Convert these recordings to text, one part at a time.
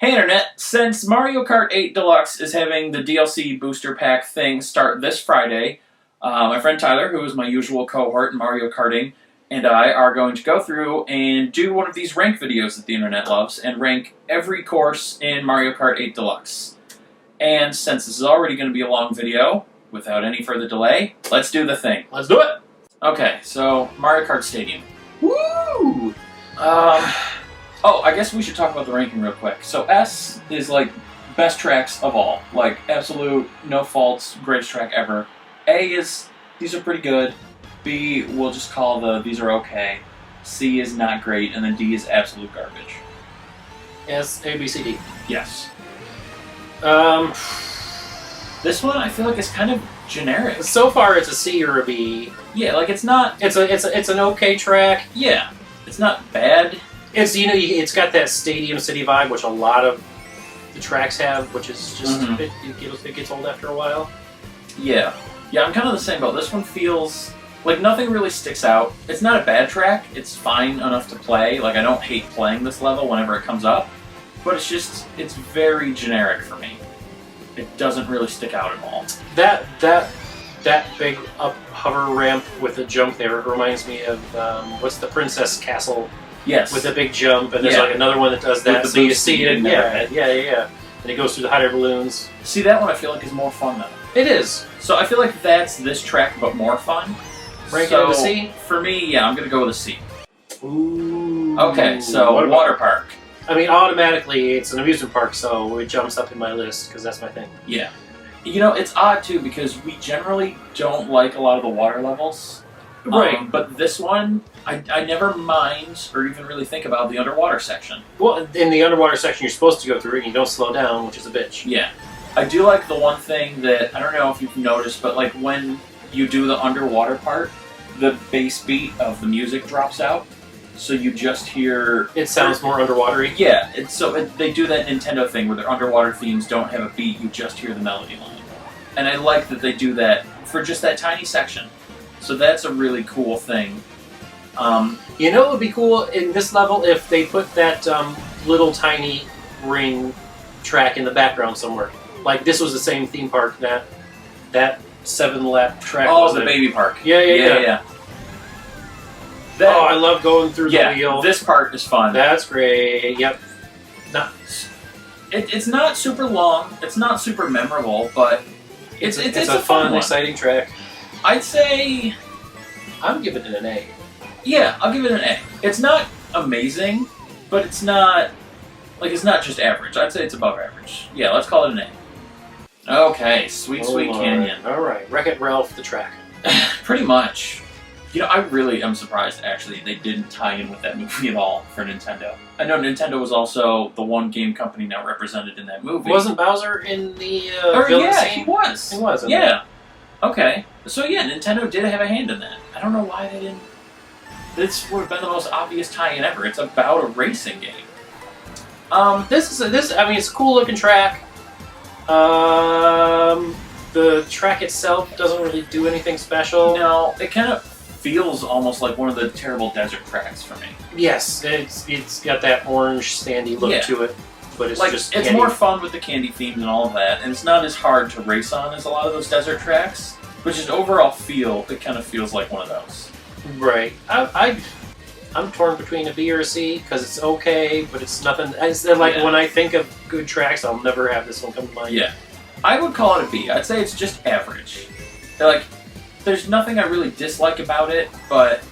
Hey Internet, since Mario Kart 8 Deluxe is having the DLC booster pack thing start this Friday, my friend Tyler, who is my usual cohort in Mario Karting, and I are going to go through and do one of these rank videos that the Internet loves, and rank every course in Mario Kart 8 Deluxe. And since this is already going to be a long video, without any further delay, let's do the thing. Let's do it! Okay, so Mario Kart Stadium. Woo! Oh, I guess we should talk about the ranking real quick. So S is like best tracks of all. Like absolute, no faults, greatest track ever. A is, these are pretty good. B, we'll just call these are okay. C is not great, and then D is absolute garbage. S, A, B, C, D. Yes. This one I feel like is kind of generic. So far it's a C or a B. Yeah, like it's not... It's an okay track. Yeah. It's not bad. It's, you know, it's got that Stadium City vibe, which a lot of the tracks have, which is just it gets old after a while. Yeah. Yeah, I'm kind of the same boat. This one feels like nothing really sticks out. It's not a bad track. It's fine enough to play. Like, I don't hate playing this level whenever it comes up. But it's just, it's very generic for me. It doesn't really stick out at all. That big up hover ramp with the jump there reminds me of, what's the Princess Castle? Yes. With the big jump, and there's like another one that does that. With so the you see it, yeah. And it goes through the hot air balloons. See, that one I feel like is more fun though. It is. So I feel like that's this track, but more fun. Rank it with a C? For me, yeah, I'm going to go with a C. Ooh. Okay, so water park. I mean, automatically, it's an amusement park, so it jumps up in my list, because that's my thing. Yeah. You know, it's odd, too, because we generally don't like a lot of the water levels. Right. But this one, I never mind or even really think about the underwater section. Well, in the underwater section, you're supposed to go through it, and you don't slow down, which is a bitch. Yeah. I do like the one thing that, I don't know if you've noticed, but like when you do the underwater part, the bass beat of the music drops out. So you just hear... It sounds more underwatery. Yeah, they do that Nintendo thing where their underwater themes don't have a beat, you just hear the melody line. And I like that they do that for just that tiny section. So that's a really cool thing. You know what would be cool in this level if they put that little tiny ring track in the background somewhere. Like this was the same theme park that 7-lap track was. Oh, the baby park. Yeah. That, I love going through the wheel. This part is fun. That's great. Yep. No, it's not super long. It's not super memorable, but it's a fun, exciting track. I'd say I'm giving it an A. Yeah, I'll give it an A. It's not amazing, but it's not just average. I'd say it's above average. Yeah, let's call it an A. Okay, Sweet Canyon. All right, Wreck-It Ralph the track. Pretty much. You know, I really am surprised, actually, they didn't tie in with that movie at all for Nintendo. I know Nintendo was also the one game company now represented in that movie. Wasn't Bowser in the villain scene? He was. He was. Yeah. Okay. So yeah, Nintendo did have a hand in that. I don't know why they didn't. This would have been the most obvious tie-in ever. It's about a racing game. I mean, it's a cool looking track. The track itself doesn't really do anything special. No, it kind of feels almost like one of the terrible desert tracks for me. Yes, it's got that orange sandy look to it, but it's like, just it's more fun with the candy themes and all of that, and it's not as hard to race on as a lot of those desert tracks. But just overall feel, it kind of feels like one of those. Right. I'm torn between a B or a C because it's okay, but it's nothing. When I think of good tracks, I'll never have this one come to mind. Yeah, I would call it a B. I'd say it's just average. There's nothing I really dislike about it, but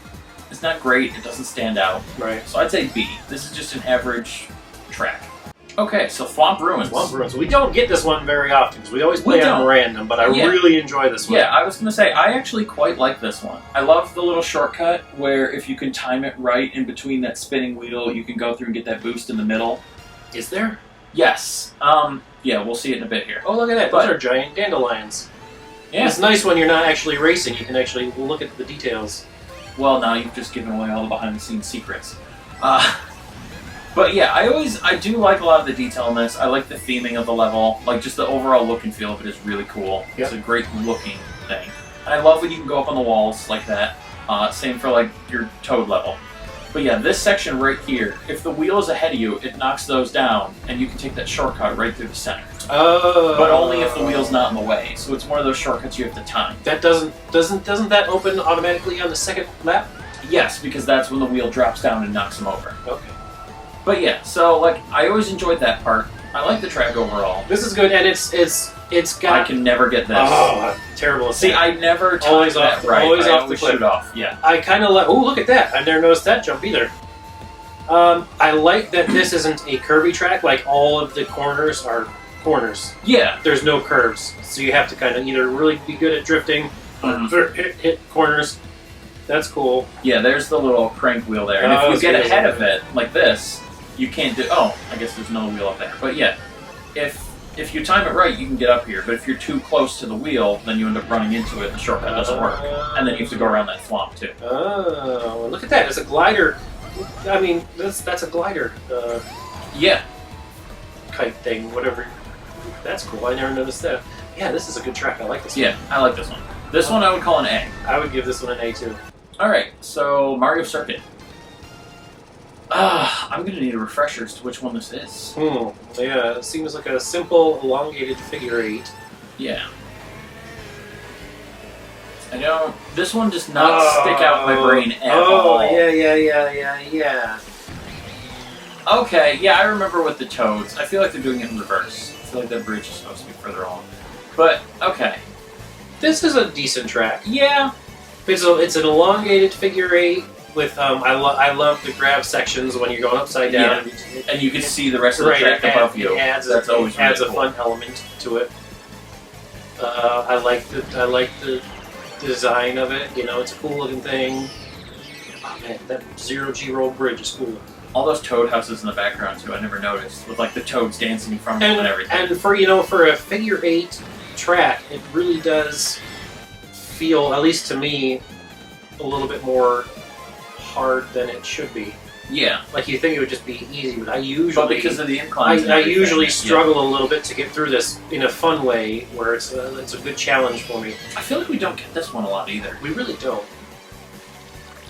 it's not great. It doesn't stand out. Right. So I'd say B. This is just an average track. Okay, so Thwomp Ruins. Thwomp Ruins. We don't get this one very often because we always play on random, but I really enjoy this one. Yeah, I was going to say, I actually quite like this one. I love the little shortcut where if you can time it right in between that spinning wheel, you can go through and get that boost in the middle. Is there? Yes. Yeah, we'll see it in a bit here. Oh, look at that. Those are giant dandelions. Yeah. It's nice when you're not actually racing. You can actually look at the details. Well, now you've just given away all the behind-the-scenes secrets. But yeah, I do like a lot of the detail in this. I like the theming of the level. Like, just the overall look and feel of it is really cool. Yep. It's a great looking thing. And I love when you can go up on the walls like that. Same for, like, your Toad level. But yeah, this section right here, if the wheel is ahead of you, it knocks those down, and you can take that shortcut right through the center. Oh. But only if the wheel's not in the way. So it's one of those shortcuts you have to time. That doesn't that open automatically on the second lap? Yes, because that's when the wheel drops down and knocks them over. Okay. But yeah, so like I always enjoyed that part. I like the track overall. This is good, and it's got. I can never get this. Oh, terrible. See, I never Always timed that off- right. always I off the always cliff. shoot off. Yeah. I kind of like. Oh, look at that! I've never noticed that jump either. I like that this isn't a curvy track. Like all of the corners are corners. Yeah. There's no curves, so you have to kind of either really be good at drifting or hit corners. That's cool. Yeah, there's the little crank wheel there. And Oh, if you so get there's ahead a- of it, like this, you can't do... Oh, I guess there's no wheel up there. But yeah, if you time it right, you can get up here. But if you're too close to the wheel, then you end up running into it and the shortcut doesn't work. And then you have to go around that swamp, too. Oh, look at that! It's a glider. I mean, that's a glider Yeah. kite thing, whatever. That's cool. I never noticed that. Yeah, this is a good track. I like this one. Yeah, I like this one. This one I would call an A. I would give this one an A too. Alright, so Mario Circuit. I'm going to need a refresher as to which one this is. Yeah, it seems like a simple, elongated figure 8. Yeah. I know this one does not stick out in my brain at all. Yeah. Okay, yeah, I remember with the toads. I feel like they're doing it in reverse. I feel like that bridge is supposed to be further along. But, okay. This is a decent track. Yeah. It's an elongated figure 8 with I love the grab sections when you're going upside down. Yeah. And you can see the rest of the track above you. That's always adds really a cool. fun element to it. I like the design of it. You know, it's a cool looking thing. Oh man, that 0G roll bridge is cool. All those toad houses in the background too, I never noticed, with like the toads dancing in front of them and everything. And for a figure 8 track, it really does feel, at least to me, a little bit more hard than it should be. Yeah. Like you think it would just be easy, but I usually But because of the inclines and I everything, usually yeah. struggle a little bit to get through this in a fun way, where it's a good challenge for me. I feel like we don't get this one a lot either. We really don't.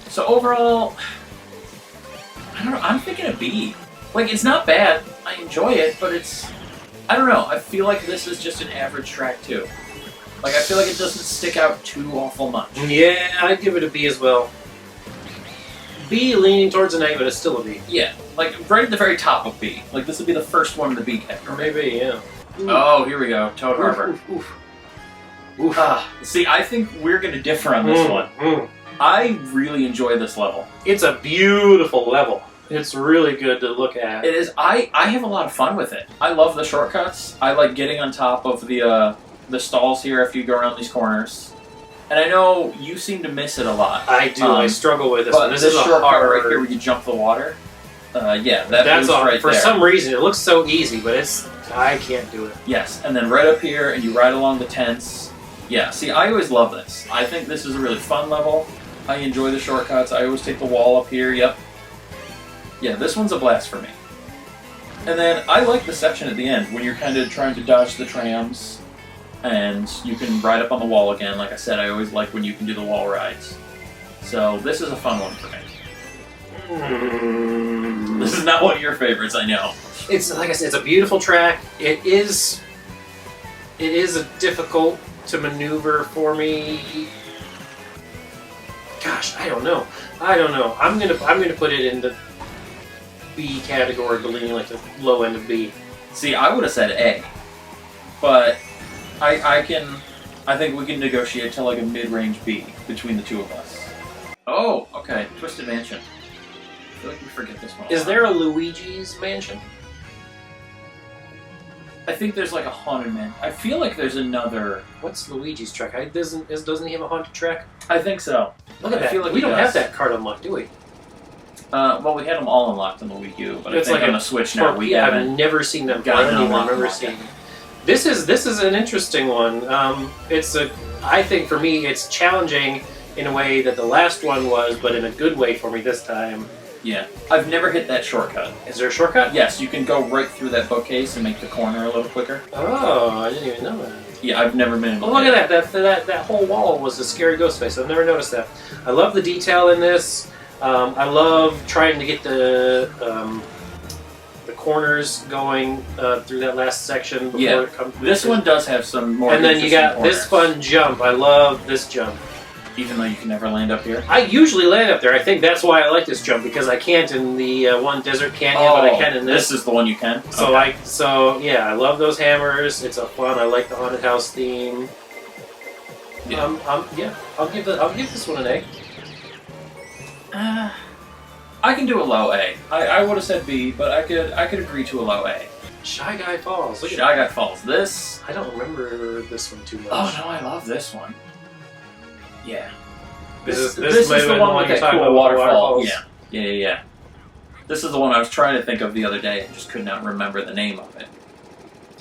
So overall, I don't know, I'm thinking a B. Like, it's not bad. I enjoy it, but it's... I don't know. I feel like this is just an average track, too. Like, I feel like it doesn't stick out too awful much. Yeah, I'd give it a B as well. B leaning towards an A, but it's still a B. Yeah, like, right at the very top of B. Like, this would be the first one in the B category. Maybe, yeah. Oh, here we go. Toad Harbor. Oof. See, I think we're going to differ on this one. I really enjoy this level. It's a beautiful level. It's really good to look at. It is. I have a lot of fun with it. I love the shortcuts. I like getting on top of the stalls here after you go around these corners. And I know you seem to miss it a lot. I do. I struggle with this But one. this is a shortcut hard... right here where you jump the water. Yeah, that's all, right for there. some reason, it looks so easy, but I can't do it. Yes, and then right up here, and you ride along the tents. Yeah, see, I always love this. I think this is a really fun level. I enjoy the shortcuts. I always take the wall up here. Yep. Yeah, this one's a blast for me. And then I like the section at the end when you're kind of trying to dodge the trams, and you can ride up on the wall again. Like I said, I always like when you can do the wall rides. So this is a fun one for me. This is not one of your favorites, I know. It's like I said, it's a beautiful track. It is a difficult to maneuver for me. Gosh, I don't know. I'm gonna put it in the B category, but leaning like the low end of B. See, I would have said A, but I think we can negotiate to like a mid-range B between the two of us. Oh, okay, Twisted Mansion. I feel like we forget this one. Is there a Luigi's Mansion? I think there's like a haunted man. I feel like there's another. What's Luigi's track? Doesn't he have a haunted track? I think so. Look at I that. feel like We he don't does. have that card unlocked, do we? Well, we had them all unlocked on the Wii U, but It's I think like on a the Switch now we I've haven't. never seen them. gotten I don't even unlocked remember unlocked. seeing. This is an interesting one. I think for me it's challenging in a way that the last one was, but in a good way for me this time. Yeah, I've never hit that shortcut. Is there a shortcut? Yes, you can go right through that bookcase and make the corner a little quicker. Oh, I didn't even know that. Yeah, I've never been able Oh, to look hit at that. That whole wall was a scary ghost face. I've never noticed that. I love the detail in this. I love trying to get the corners going through that last section before it comes. This one does have some more. And then you got corners. this fun jump. I love this jump. Even though you can never land up here. I usually land up there. I think that's why I like this jump, because I can't in the one desert canyon, but I can in this. This is the one you can. So I love those hammers. It's a fun. I like the haunted house theme. Yeah. I'll give this one an A. I can do a low A. I would have said B, but I could agree to a low A. Shy Guy Falls. Look at Shy Guy Falls. This. I don't remember this one too much. Oh no, I love this one. Yeah. This is the one with you're that talking cool about, waterfall. waterfalls. Yeah. This is the one I was trying to think of the other day and just could not remember the name of it.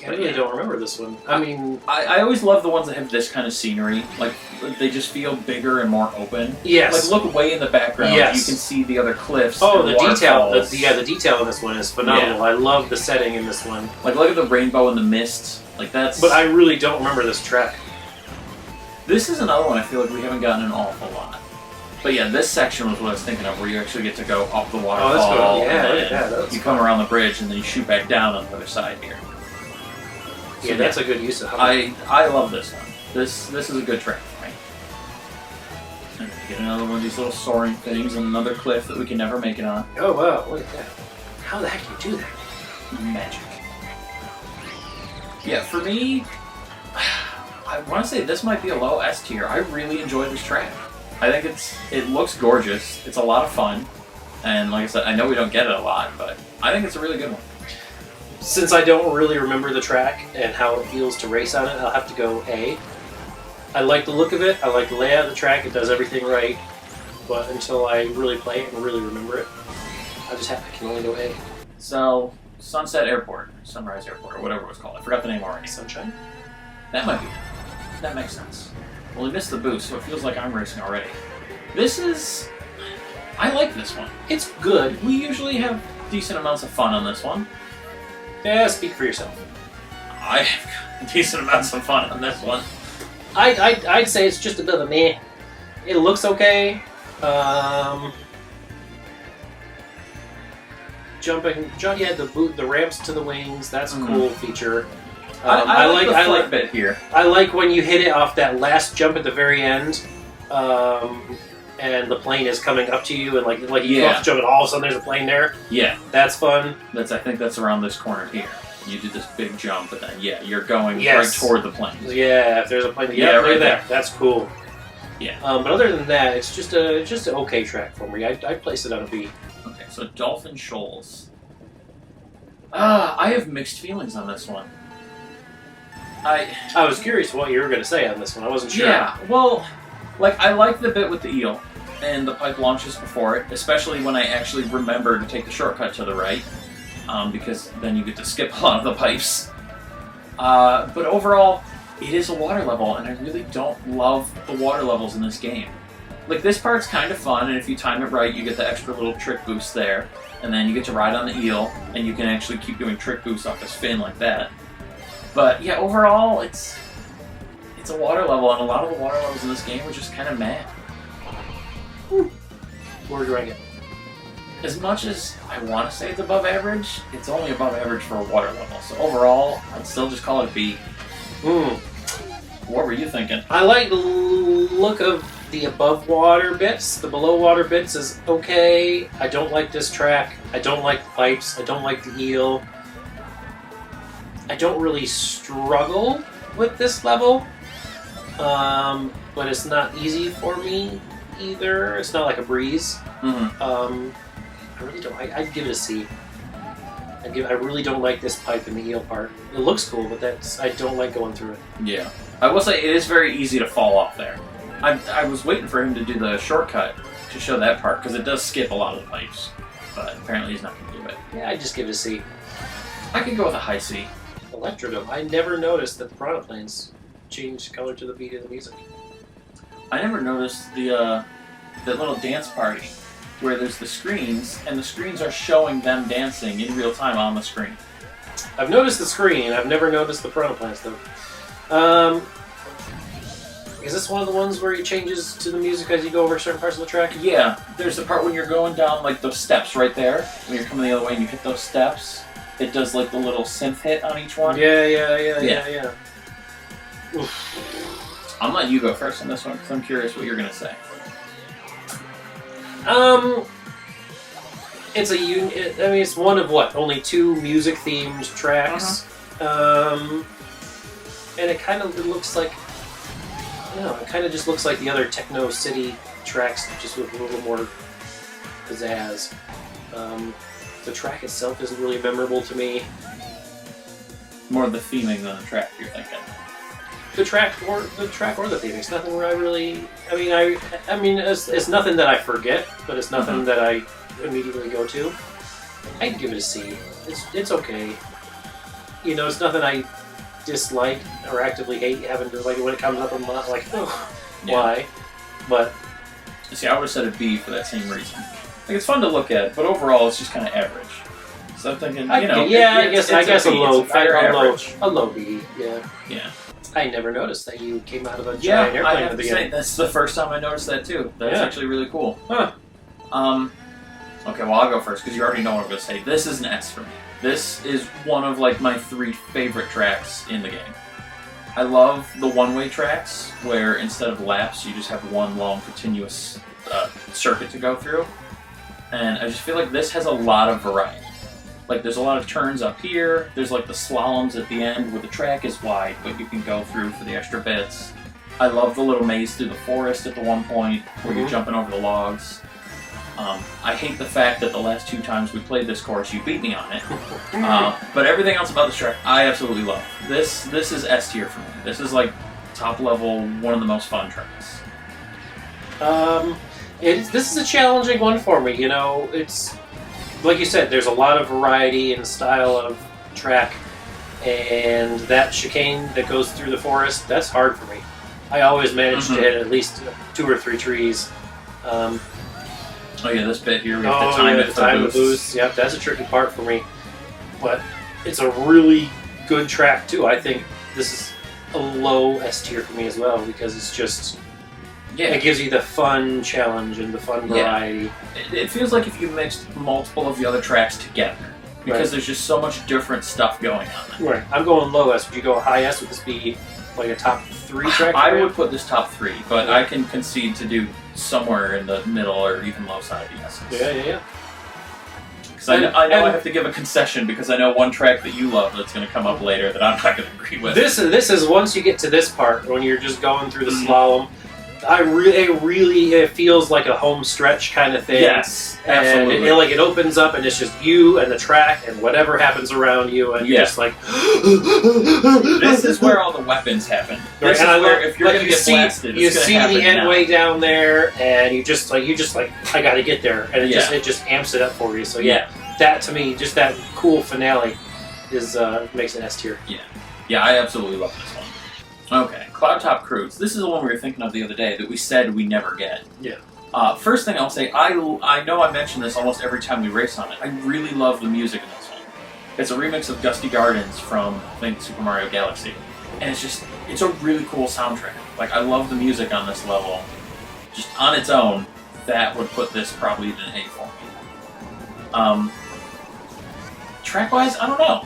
I really don't remember this one. I mean, I always love the ones that have this kind of scenery. Like, they just feel bigger and more open. yes. Like, look way in the background. Yes. You can see the other cliffs. Oh, and the detail. waterfalls. The detail in this one is phenomenal. Yeah. I love the setting in this one. Like, look at the rainbow and the mist. Like, that's... But I really don't remember this track. This is another one I feel like we haven't gotten an awful lot. But yeah, this section was what I was thinking of, where you actually get to go up the waterfall. Oh, that's cool. Yeah, and look at that. That's you come around the bridge, and then you shoot back down on the other side here. So Yeah, that's a good use of it. I love this one. This is a good track for me. And then you get another one of these little soaring things and another cliff that we can never make it on. Oh, wow. Look at that. How the heck do you do that? Magic. Yeah, for me, I want to say this might be a low S tier. I really enjoy this track. I think it looks gorgeous. It's a lot of fun. And like I said, I know we don't get it a lot, but I think it's a really good one. Since I don't really remember the track and how it feels to race on it, I'll have to go A. I like the look of it. I like the layout of the track. It does everything right. But until I really play it and really remember it, I can only go A. So, Sunset Airport, Sunrise Airport, or whatever it was called. I forgot the name already. Sunshine? That might be it. That makes sense. Well, we missed the boost, so it feels like I'm racing already. This is... I like this one. It's good. We usually have decent amounts of fun on this one. Yeah, speak for yourself. I have decent amounts of fun on this one. I'd say it's just another meh. It looks okay. The ramps to the wings. That's a cool feature. I like the flip bit here. I like when you hit it off that last jump at the very end, and the plane is coming up to you, and like you go off the jump, and all of a sudden there's a plane there. Yeah, that's fun. I think that's around this corner here. You do this big jump, but then you're going right toward the plane. Yeah, if there's a plane, right there. That's cool. Yeah. But other than that, it's just an okay track for me. I'd place it on a B. Okay, so Dolphin Shoals. I have mixed feelings on this one. I was curious what you were going to say on this one. I wasn't sure. Yeah, well, like, I like the bit with the eel and the pipe launches before it, especially when I actually remember to take the shortcut to the right, because then you get to skip a lot of the pipes. But overall, it is a water level, and I really don't love the water levels in this game. Like, this part's kind of fun, and if you time it right, you get the extra little trick boost there, and then you get to ride on the eel, and you can actually keep doing trick boosts off his fin like that. But yeah, overall, it's a water level, and a lot of the water levels in this game are just kind of meh. Where do you rank it? As much as I want to say it's above average, it's only above average for a water level. So overall, I'd still just call it B. What were you thinking? I like the look of the above water bits. The below water bits is okay. I don't like this track. I don't like the pipes. I don't like the eel. I don't really struggle with this level, but it's not easy for me either. It's not like a breeze. I really don't. I'd give it a C. I really don't like this pipe in the eel part. It looks cool, but I don't like going through it. Yeah, I will say it is very easy to fall off there. I was waiting for him to do the shortcut to show that part because it does skip a lot of the pipes, but apparently he's not going to do it. Yeah, I'd just give it a C. I could go with a high C. Electrodome. I never noticed that the Piranha Planes changed color to the beat of the music. I never noticed that little dance party where there's the screens, and the screens are showing them dancing in real time on the screen. I've noticed the screen. I've never noticed the Piranha Planes, though. Is this one of the ones where it changes to the music as you go over certain parts of the track? Yeah, there's the part when you're going down like those steps right there. When you're coming the other way and you hit those steps, it does like the little synth hit on each one. Yeah. I'm letting you go first on this one because I'm curious what you're gonna say. It's one of what? Only 2 music-themed tracks. And it kind of looks like, it kind of just looks like the other Techno City tracks, just with a little more pizzazz. The track itself isn't really memorable to me. More of the theming than the track, you're thinking. The track or the theming. It's nothing where I really. I mean, it's nothing that I forget, but it's nothing that I immediately go to. I'd give it a C. It's okay. It's nothing I dislike or actively hate having to like when it comes up. I'm not like, why? But see, I would have said a B for that same reason. Like it's fun to look at, but overall it's just kind of average. So I'm thinking, I guess a low B. Yeah. Yeah. I never noticed that you came out of a giant airplane at the beginning. That's the first time I noticed that too. That's actually really cool. Huh. Okay, well I'll go first because you already know what I'm going to say. This is an S for me. This is one of like my 3 favorite tracks in the game. I love the one-way tracks where instead of laps you just have one long continuous circuit to go through. And I just feel like this has a lot of variety. Like there's a lot of turns up here, there's like the slaloms at the end where the track is wide but you can go through for the extra bits. I love the little maze through the forest at the one point where you're jumping over the logs. I hate the fact that the last 2 times we played this course you beat me on it. But everything else about this track I absolutely love. This is S tier for me. This is like top level, one of the most fun tracks. This is a challenging one for me. It's like you said, there's a lot of variety in the style of track, and that chicane that goes through the forest, that's hard for me. I always manage to hit at least 2 or 3 trees. Oh yeah, this bit here we have to time it for the boost. Yep, that's a tricky part for me. But it's a really good track too. I think this is a low S tier for me as well because it's just it gives you the fun challenge and the fun variety. It feels like if you mixed multiple of the other tracks together because there's just so much different stuff going on. Right. I'm going low S. Would you go high S? Would this be like a top 3 track? I would put this top 3, but I can concede to do somewhere in the middle or even low side of the S's. Yeah. Because I know I have to give a concession because I know one track that you love that's going to come up later that I'm not going to agree with. This is once you get to this part when you're just going through the slalom. It feels like a home stretch kind of thing. Yes, absolutely. And it opens up and it's just you and the track and whatever happens around you and you're just like. This is where all the weapons happen. This is where if you're going to get blasted, you see the end way down there and you just like I got to get there and it just amps it up for you. So that to me, just that cool finale is makes an S tier. Yeah, I absolutely love this one. Okay, Cloud Top Cruise. This is the one we were thinking of the other day that we said we never get. Yeah. First thing I'll say, I know I mention this almost every time we race on it. I really love the music in this one. It's a remix of Gusty Gardens from, I think, Super Mario Galaxy. And it's a really cool soundtrack. Like, I love the music on this level. Just on its own, that would put this probably at an A for me. Track-wise, I don't know.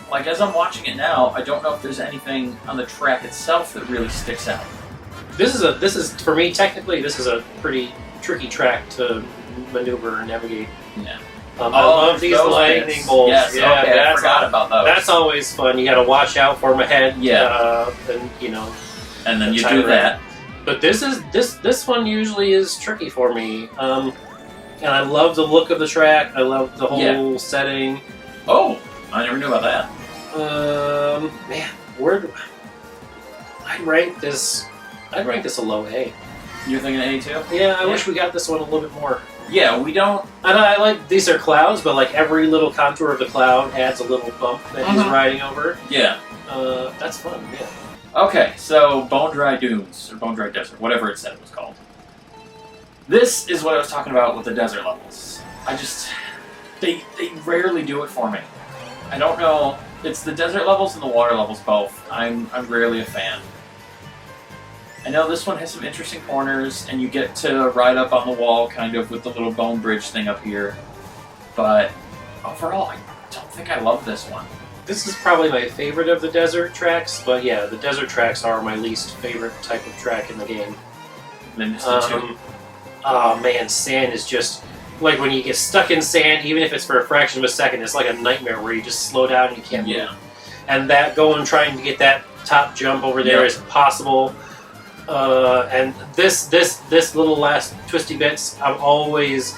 Like, as I'm watching it now, I don't know if there's anything on the track itself that really sticks out. This is for me, technically, this is a pretty tricky track to maneuver and navigate. Yeah. I love these lightning bolts. Yes, I forgot about those. That's always fun. You gotta watch out for them ahead. Yeah. And then you do that. But this one usually is tricky for me. And I love the look of the track. I love the whole setting. Oh, I never knew about that. Man, I'd rank this a low A. You're thinking A too? Yeah, I wish we got this one a little bit more. Yeah, we don't. And I like these are clouds, but like every little contour of the cloud adds a little bump that he's riding over. Yeah. That's fun. Yeah. Okay, so Bone Dry Dunes or Bone Dry Desert, whatever it said it was called. This is what I was talking about with the desert levels. They rarely do it for me. I don't know. It's the desert levels and the water levels both. I'm rarely a fan. I know this one has some interesting corners, and you get to ride up on the wall kind of with the little bone bridge thing up here. But overall, I don't think I love this one. This is probably my favorite of the desert tracks, but yeah, the desert tracks are my least favorite type of track in the game. Then it's the two. Oh man, sand is just like when you get stuck in sand, even if it's for a fraction of a second, it's like a nightmare where you just slow down and you can't move. And that trying to get that top jump over there is impossible. And this little last twisty bits, I'm always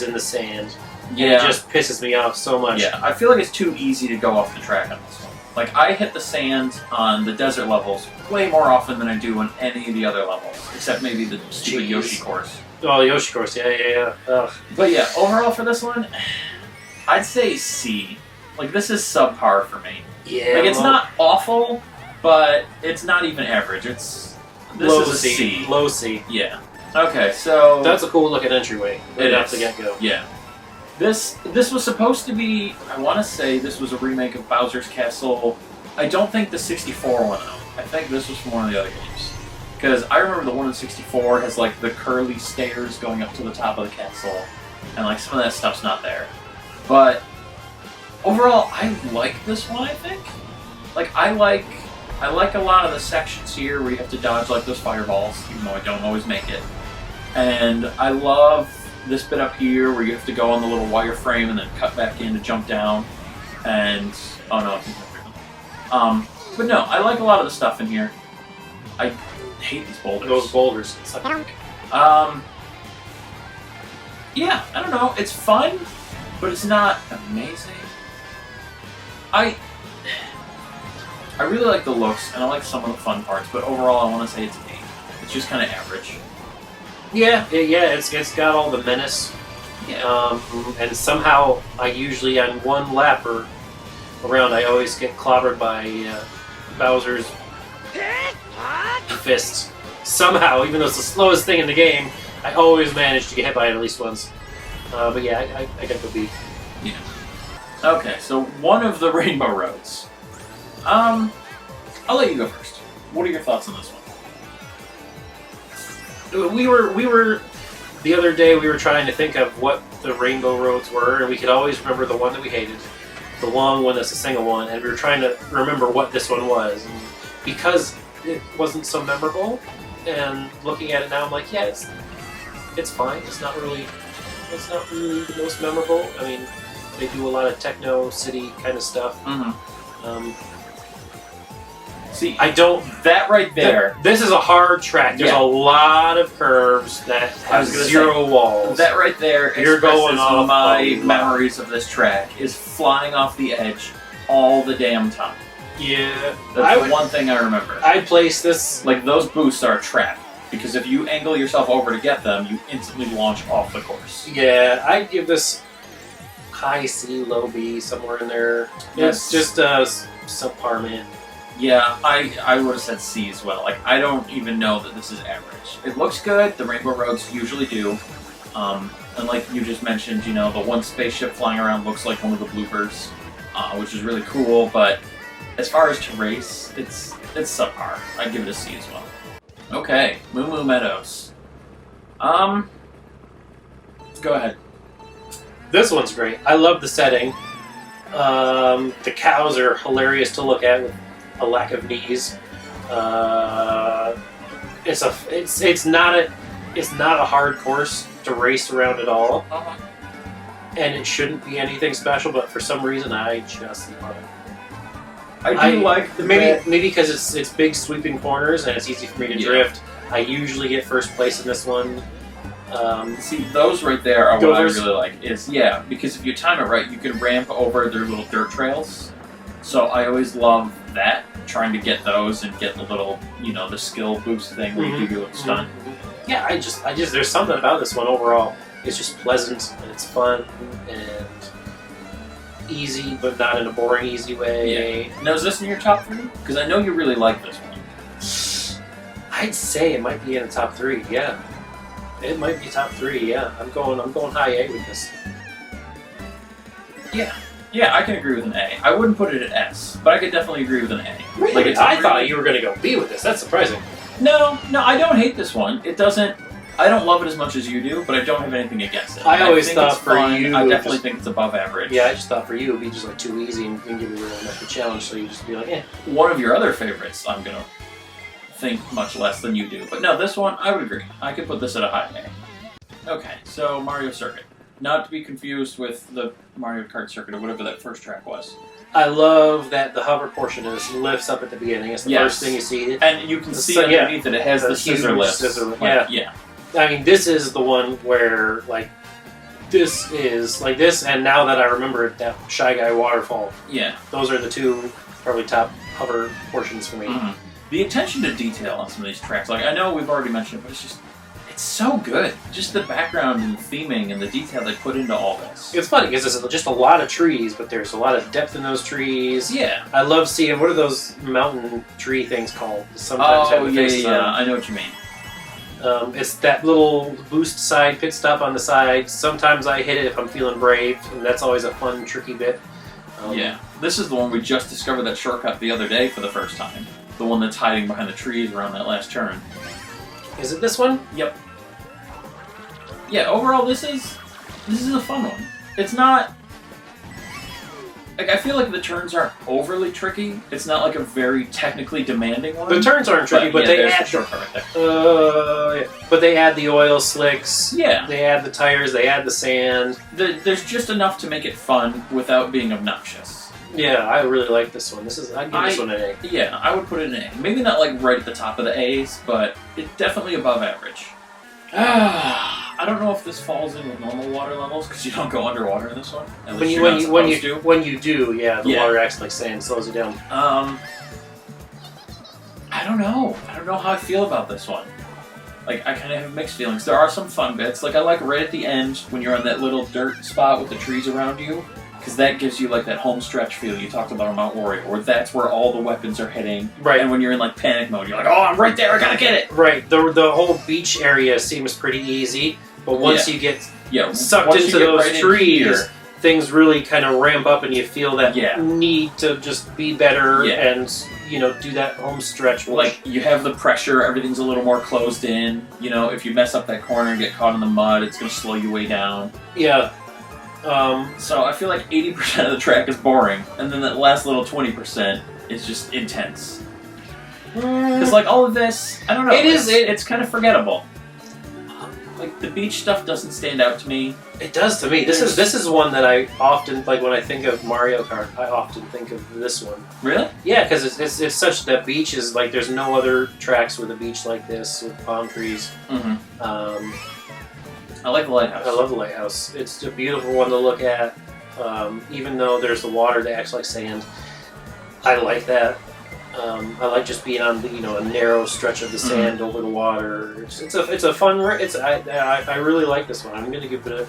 in the sand. Yeah. And it just pisses me off so much. Yeah, I feel like it's too easy to go off the track on this one. Like, I hit the sand on the desert levels way more often than I do on any of the other levels, except maybe the stupid Yoshi course. Oh, the Yoshi course, yeah. Ugh. But yeah, overall for this one, I'd say C. Like, this is subpar for me. Yeah. Like, it's not awful, but it's not even average. This is a C. Low C. Yeah. Okay, so... That's a cool looking entryway. Right off the get-go. Yeah. This was supposed to be, I want to say this was a remake of Bowser's Castle. I don't think the 64 one though. I think this was from one of the other games. Because I remember the one in 64 has like the curly stairs going up to the top of the castle. And like some of that stuff's not there. But overall, I like this one, I think. Like, I like a lot of the sections here where you have to dodge like those fireballs, even though I don't always make it. And I love this bit up here where you have to go on the little wireframe and then cut back in to jump down. And oh no, but no, I like a lot of the stuff in here. I hate these boulders. Those boulders. Yeah, I don't know. It's fun, but it's not amazing. I really like the looks and I like some of the fun parts, but overall I want to say it's an 8. It's just kind of average. Yeah, it's got all the menace. Yeah. And somehow I usually on one lap or around I always get clobbered by Bowser's fists. Somehow, even though it's the slowest thing in the game, I always manage to get hit by it at least once. But yeah, I got the beat. Yeah. Okay, so one of the Rainbow Roads. I'll let you go first. What are your thoughts on this one? We were the other day we were trying to think of what the Rainbow Roads were, and we could always remember the one that we hated, the long one that's the single one, and we were trying to remember what this one was. And because it wasn't so memorable, and looking at it now, I'm like, yeah, it's fine. It's not really the most memorable. I mean, they do a lot of techno city kind of stuff. Mm-hmm. See, I don't. That right there. This is a hard track. There's a lot of curves that have zero walls. That right there You're going off my memories of this track is flying off the edge all the damn time. Yeah. That's the one thing I remember. I'd place this... Like, those boosts are a trap. Because if you angle yourself over to get them, you instantly launch off the course. Yeah, I'd give this high C, low B, somewhere in there. Yes. It's just subpar, man. Yeah, I would have said C as well. Like, I don't even know that this is average. It looks good. The Rainbow Roads usually do. And like you just mentioned, you know, the one spaceship flying around looks like one of the bloopers, which is really cool. But as far as to race, it's subpar. I'd give it a C as well. Okay, Moo Moo Meadows. Go ahead. This one's great. I love the setting. The cows are hilarious to look at with a lack of knees. It's not a hard course to race around at all, and it shouldn't be anything special. But for some reason, I just love it. I do like the maybe because it's big sweeping corners and it's easy for me to drift. I usually get first place in this one. See, those right there are what I really like. Because if you time it right, you can ramp over their little dirt trails. So I always love that, trying to get those and get the little, the skill boost thing where you do your little stunt. Mm-hmm. Yeah, I just, there's something about this one overall. It's just pleasant and it's fun and easy, but not in a boring, easy way. Yeah. Now, is this in your top 3? Because I know you really like this one. I'd say it might be in the top 3. Yeah, it might be top 3. Yeah, I'm going high A with this. Yeah, I can agree with an A. I wouldn't put it at S, but I could definitely agree with an A. Really? Like, I thought you were going to go B with this. That's surprising. No, I don't hate this one. It doesn't. I don't love it as much as you do, but I don't have anything against it. I always think thought it's for fun. you, I definitely think it's above average. Yeah, I just thought for you it'd be just like too easy and give you really much of a challenge, so you just be like, eh. One of your other favorites, I'm gonna think much less than you do, but no, this one I would agree. I could put this at a high A. Okay, so Mario Circuit, not to be confused with the Mario Kart Circuit or whatever that first track was. I love that the hover portion is lifts up at the beginning. It's the first thing you see. And you can see underneath it. It has the scissor lift. Yeah. I mean, this is the one where, like, this is, like this, and now that I remember it, that Shy Guy waterfall. Yeah. Those are the two probably top hover portions for me. Mm-hmm. The attention to detail on some of these tracks, like, I know we've already mentioned it, but it's so good. Just the background and the theming and the detail they put into all this. It's funny because there's just a lot of trees, but there's a lot of depth in those trees. Yeah. I love seeing, what are those mountain tree things called? Sometimes I know what you mean. It's that little boost side pit stop on the side. Sometimes I hit it if I'm feeling brave, and that's always a fun, tricky bit. Yeah. This is the one we just discovered that shortcut the other day for the first time. The one that's hiding behind the trees around that last turn. Is it this one? Yep. Yeah, overall this is a fun one. It's not like, I feel like the turns aren't overly tricky. It's not like a very technically demanding one. The turns aren't tricky, but they add the shortcut right there. Yeah. But they add the oil slicks. Yeah. They add the tires. They add the sand. There's just enough to make it fun without being obnoxious. Yeah, I really like this one. I'd give this one an A. Yeah, I would put it in A. Maybe not like right at the top of the A's, but it's definitely above average. I don't know if this falls in with normal water levels because you don't go underwater in this one. When you do, yeah, the water acts like sand, slows you down. I don't know. I don't know how I feel about this one. Like, I kind of have mixed feelings. There are some fun bits. Like, I like right at the end when you're on that little dirt spot with the trees around you, because that gives you like that home stretch feel you talked about on Mount Wario, where that's where all the weapons are hitting. Right. And when you're in like panic mode, you're like, oh, I'm right there, I gotta get it. Right. The whole beach area seems pretty easy, but once you get sucked into those trees, things really kind of ramp up, and you feel that need to just be better and do that home stretch. Like, you have the pressure, everything's a little more closed in. You know, if you mess up that corner and get caught in the mud, it's gonna slow you way down. Yeah. So I feel like 80% of the track is boring, and then that last little 20% is just intense. Because like all of this, I don't know. It's kind of forgettable. Like, the beach stuff doesn't stand out to me. It does to me. This is one that I often, like, when I think of Mario Kart, I often think of this one. Really? Yeah, because it's such, that beach is like, there's no other tracks with a beach like this with palm trees. Mm-hmm. I like the lighthouse. I love the lighthouse. It's a beautiful one to look at. Even though there's the water that acts like sand, I like that. I like just being on a narrow stretch of the sand over the water. It's a fun. I really like this one. I'm gonna give it a.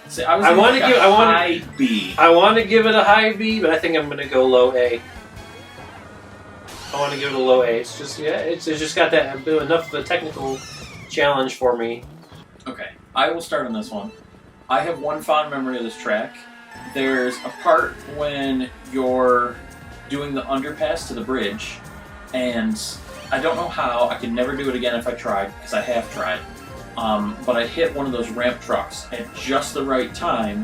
See, I want to give high B. I want to give it a high B, but I think I'm gonna go low A. I want to give it a low A. It's just it's just got that enough of a technical challenge for me. Okay, I will start on this one. I have one fond memory of this track. There's a part when you're doing the underpass to the bridge, and I don't know how, I could never do it again if I tried, because I have tried, but I hit one of those ramp trucks at just the right time,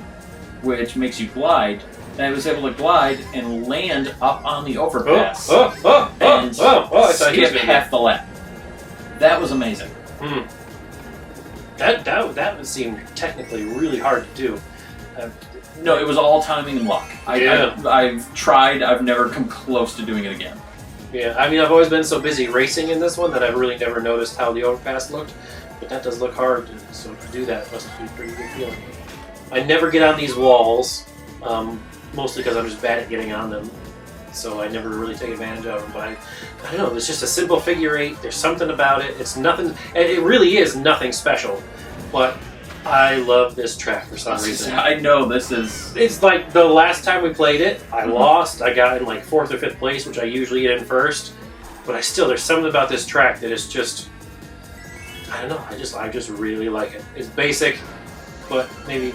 which makes you glide, and I was able to glide and land up on the overpass and skip half the lap. That was amazing. That would seem technically really hard to do. No, it was all timing and luck. I've tried, I've never come close to doing it again. Yeah, I mean, I've always been so busy racing in this one that I've really never noticed how the overpass looked, but that does look hard, so to do that must be a pretty good feeling. I never get on these walls, mostly because I'm just bad at getting on them, so I never really take advantage of them, but I don't know, it's just a simple figure eight, there's something about it, it's nothing, it really is nothing special, but I love this track for some reason. I know this is... It's like the last time we played it, I lost. I got in like 4th or 5th place, which I usually get in first. But there's something about this track that is just... I don't know, I just really like it. It's basic, but maybe...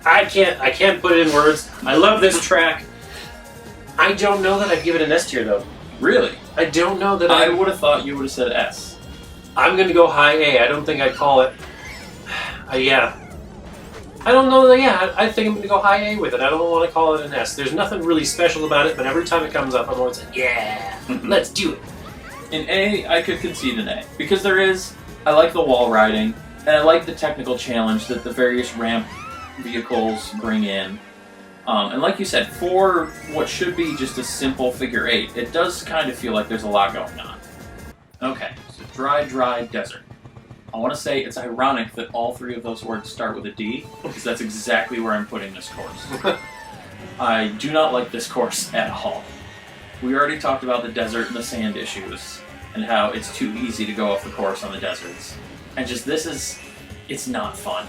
I can't put it in words. I love this track. I don't know that I'd give it an S tier though. Really? I don't know that I would have thought you would have said S. I'm going to go high A. I don't think I'd call it... yeah. I don't know that, yeah. I think I'm going to go high A with it. I don't want to call it an S. There's nothing really special about it, but every time it comes up, I'm always like, yeah, let's do it. In A, I could concede an A. Because there is... I like the wall riding, and I like the technical challenge that the various ramp vehicles bring in. And like you said, for what should be just a simple figure 8, it does kind of feel like there's a lot going on. Okay, so dry desert. I want to say it's ironic that all 3 of those words start with a D, because that's exactly where I'm putting this course. I do not like this course at all. We already talked about the desert and the sand issues, and how it's too easy to go off the course on the deserts. And just it's not fun.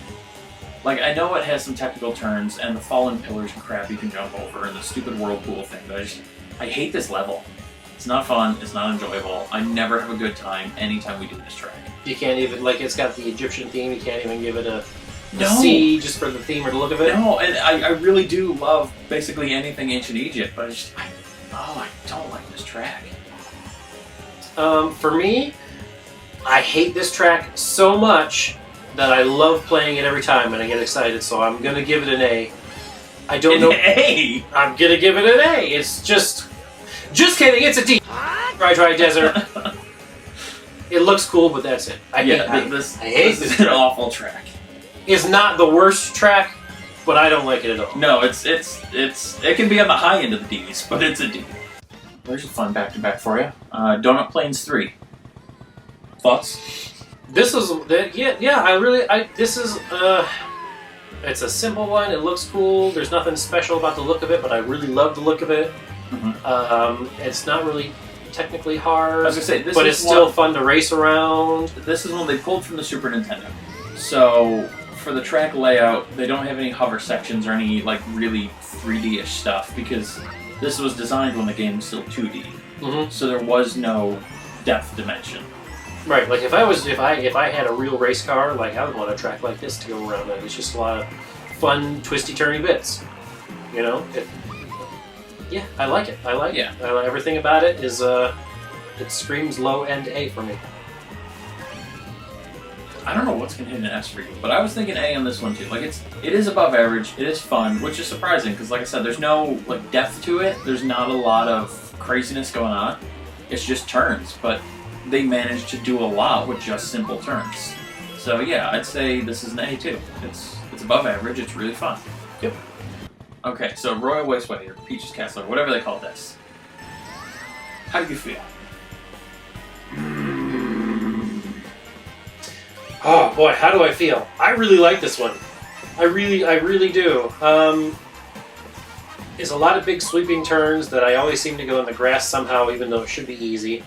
Like, I know it has some technical turns, and the fallen pillars and crap you can jump over, and the stupid whirlpool thing, but I hate this level. It's not fun, it's not enjoyable, I never have a good time anytime we do this track. You can't even, like, it's got the Egyptian theme, you can't even give it a C just for the theme or the look of it? No, and I really do love basically anything ancient Egypt, but I don't like this track. For me, I hate this track so much that I love playing it every time and I get excited, so I'm going to give it an A. I don't know... An A? I'm going to give it an A. It's just kidding, it's a D. Dry desert. It looks cool, but that's it. I hate this this is an awful track. It's not the worst track, but I don't like it at all. No, it can be on the high end of the D's, but it's a D. There's a fun back-to-back for you. Doughnut Planes 3. Thoughts? This is, this is, it's a simple one, it looks cool, there's nothing special about the look of it, but I really love the look of it. Mm-hmm. It's not really technically hard, I was gonna say, but it's still fun to race around. This is one they pulled from the Super Nintendo. So, for the track layout, they don't have any hover sections or any, like, really 3D-ish stuff, because this was designed when the game was still 2D. Mm-hmm. So there was no depth dimension. Right, like if I had a real race car, like I would want a track like this to go around it. It's just a lot of fun, twisty-turny bits. You know? Yeah, I like it. I like it. Everything about it is, it screams low-end A for me. I don't know what's going to hit an S for you, but I was thinking A on this one too. Like, it is above average, it is fun, which is surprising, because like I said, there's no, like, depth to it. There's not a lot of craziness going on. It's just turns, but they managed to do a lot with just simple turns. So yeah, I'd say this is an A too. It's above average, it's really fun. Yep. Okay, so Royal Raceway, or Peach's Castle, or whatever they call this. How do you feel? Oh boy, how do I feel? I really like this one. I really do. There's a lot of big sweeping turns that I always seem to go in the grass somehow, even though it should be easy.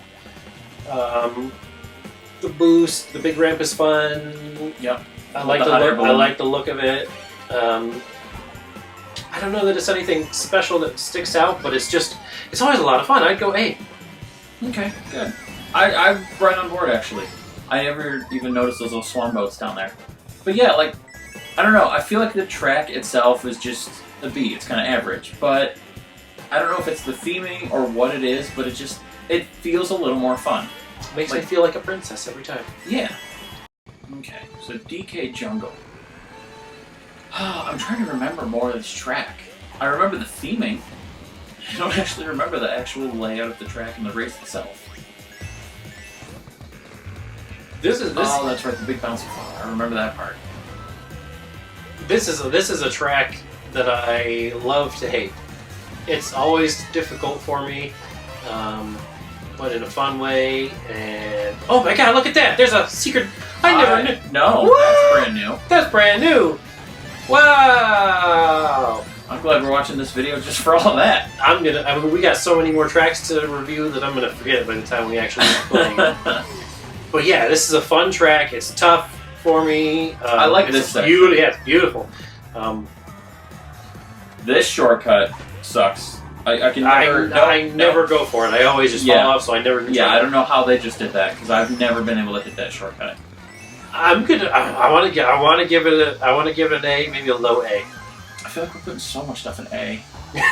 The boost, the big ramp is fun. Yep. I like the look of it. I don't know that it's anything special that sticks out, but it's always a lot of fun. I'd go A. Okay, good. I'm right on board, actually. I never even noticed those little swan boats down there. But yeah, like, I don't know, I feel like the track itself is just a B. It's kind of average, but I don't know if it's the theming or what it is, but it feels a little more fun. Makes me feel like a princess every time. Yeah. Okay, so DK Jungle. I'm trying to remember more of this track. I remember the theming. I don't actually remember the actual layout of the track and the race itself. Oh, that's right, the big bouncy fall. I remember that part. This is a track that I love to hate. It's always difficult for me, but in a fun way. And oh my god, look at that! There's a secret. I never knew. No, what? That's brand new. That's brand new. Wow! I'm glad we're watching this video just for all that. We got so many more tracks to review that I'm gonna forget by the time we actually play. But yeah, this is a fun track. It's tough for me. I like this section. Yeah, it's beautiful. This shortcut sucks. I never go for it. I always just fall off, so I never. I don't know how they just did that because I've never been able to hit that shortcut. I'm good. I want to give it an A, maybe a low A. I feel like we're putting so much stuff in A.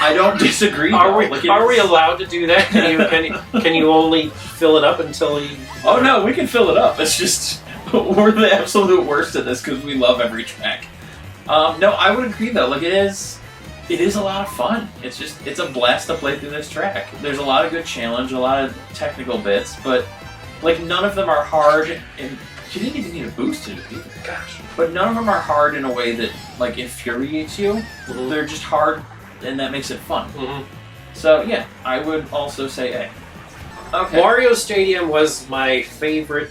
I don't disagree. Are we? Like, Are we allowed to do that? Can you only fill it up until you? Oh no, we can fill it up. It's just we're the absolute worst at this because we love every track. No, I would agree though. Like it is a lot of fun. It's a blast to play through this track. There's a lot of good challenge, a lot of technical bits, but like none of them are hard. And you didn't even need a boost to do it either. Gosh. But none of them are hard in a way that like infuriates you. Mm-hmm. They're just hard, and that makes it fun. Mm-hmm. So yeah, I would also say A. Okay. Wario Stadium was my favorite.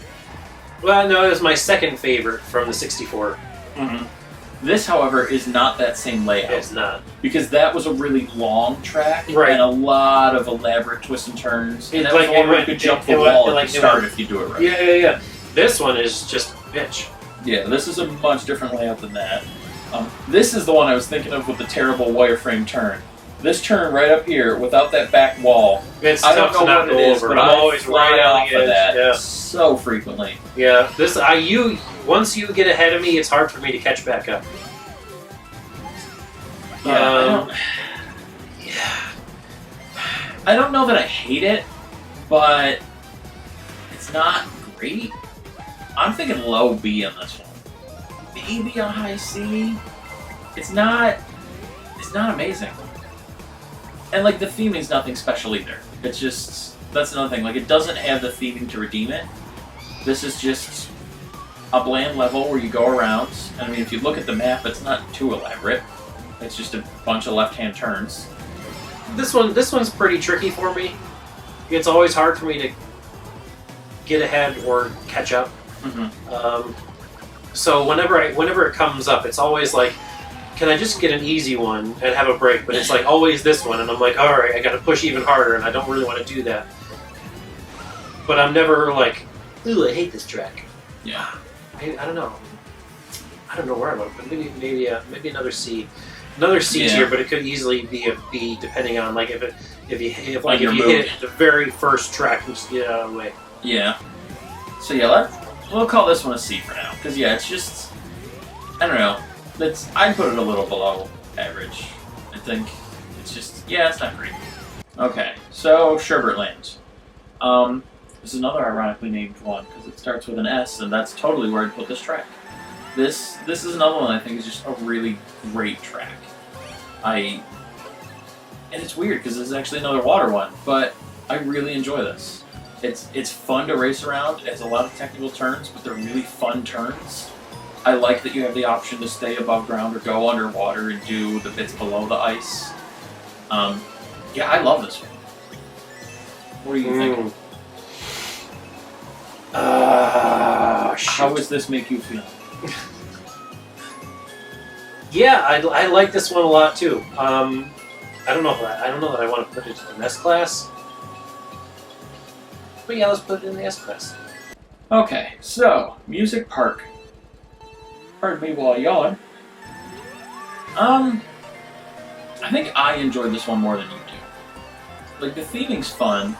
Well, no, it was my second favorite from the 64. Mm-hmm. This, however, is not that same layout. It's not. Because that was a really long track Right. and a lot of elaborate twists and turns. And It's that was like one where you it could went- jump it the went- wall like at the it start went- if you do it right. Yeah. This one is just bitch. Yeah, this is a much different layout than that. This is the one I was thinking of with the terrible wireframe turn. This turn right up here, without that back wall, It's I don't tough know to not what go it is, over. but I'm I always fly right on off the of edge. that Yeah. so frequently. Yeah. Once you get ahead of me, it's hard for me to catch back up. Yeah, I don't know that I hate it, but it's not great. I'm thinking low B on this one. Maybe a high C. It's not amazing. And like the theming's nothing special either. It's just, that's another thing. Like it doesn't have the theming to redeem it. This is just a bland level where you go around. I mean, if you look at the map, it's not too elaborate. It's just a bunch of left-hand turns. This one's pretty tricky for me. It's always hard for me to get ahead or catch up. Mm-hmm. So whenever it comes up, it's always like, can I just get an easy one and have a break? But it's like always this one, and I'm like, all right, I got to push even harder, and I don't really want to do that. But I'm never like, ooh, I hate this track. Yeah. I don't know. I don't know where I'm at, but maybe another C. Another C tier, but it could easily be a B depending on like if you hit it the very first track, just get out of the way. Yeah. So yeah, we'll call this one a C for now, because yeah, it's just, I don't know. I'd put it a little below average. I think it's just, yeah, it's not great. Okay, so Sherbert Land. This is another ironically named one because it starts with an S, and that's totally where I'd put this track. This is another one I think is just a really great track. And it's weird because this is actually another water one, but I really enjoy this. It's fun to race around. It has a lot of technical turns, but they're really fun turns. I like that you have the option to stay above ground or go underwater and do the bits below the ice. Yeah, I love this one. What do you think? How does this make you feel? Yeah, I like this one a lot too. I don't know that I want to put it in the S class. But yeah, let's put it in the S class. Okay, so Music Park. Pardon me while I yawn. I think I enjoyed this one more than you do. Like the theming's fun.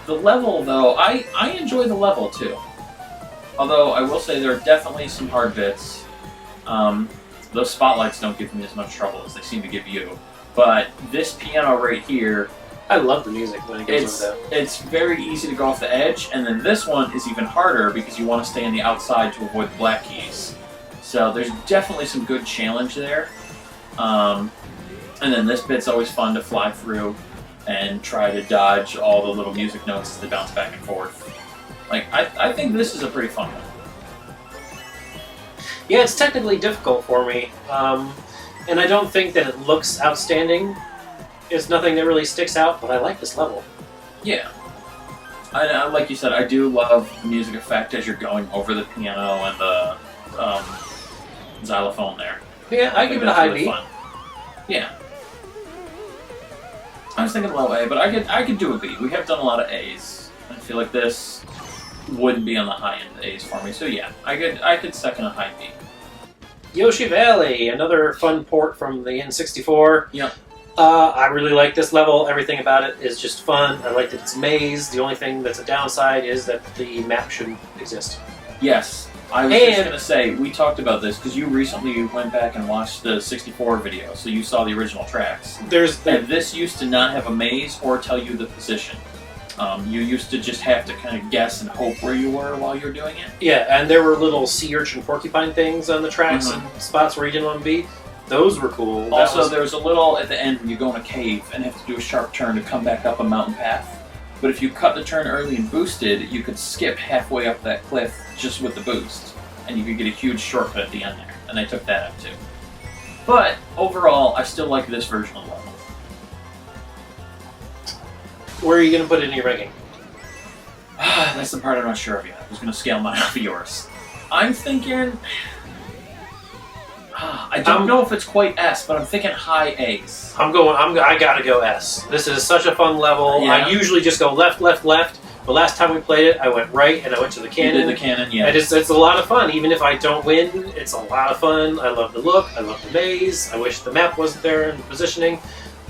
The level, though, I enjoy the level too. Although I will say there are definitely some hard bits. Those spotlights don't give me as much trouble as they seem to give you. But this piano right here, I love the music when it goes over that. it's very easy to go off the edge, and then this one is even harder because you want to stay on the outside to avoid the black keys. So there's definitely some good challenge there. And then this bit's always fun to fly through and try to dodge all the little music notes as they bounce back and forth. Like, I think this is a pretty fun one. Yeah, it's technically difficult for me. And I don't think that it looks outstanding. It's nothing that really sticks out, but I like this level. Yeah. I like you said, I do love the music effect as you're going over the piano and the xylophone there. Yeah, I give it a high B. Fun. Yeah. I was thinking low A, but I could do a B. We have done a lot of A's. I feel like this wouldn't be on the high end of A's for me. So yeah, I could second a high B. Yoshi Valley, another fun port from the N64. Yep. I really like this level. Everything about it is just fun. I like that it's a maze. The only thing that's a downside is that the map shouldn't exist. Yes, I was just going to say, we talked about this because you recently went back and watched the 64 video, so you saw the original tracks. And this used to not have a maze or tell you the position. You used to just have to kind of guess and hope where you were while you were doing it. Yeah, and there were little sea urchin porcupine things on the tracks and spots where you didn't want to be. Those were cool. Also, there was a little at the end when you go in a cave and have to do a sharp turn to come back up a mountain path. But if you cut the turn early and boosted, you could skip halfway up that cliff just with the boost. And you could get a huge shortcut at the end there. And they took that out too. But overall, I still like this version of the level. Where are you going to put it in your ranking? That's the part I'm not sure of yet. I was going to scale mine off of yours. I'm thinking... I don't know if it's quite S, but I'm thinking high A's. I gotta go S. This is such a fun level. Yeah. I usually just go left, left, left. The last time we played it, I went right and I went to the cannon. You did the cannon, yeah. And it's a lot of fun. Even if I don't win, it's a lot of fun. I love the look. I love the maze. I wish the map wasn't there and the positioning.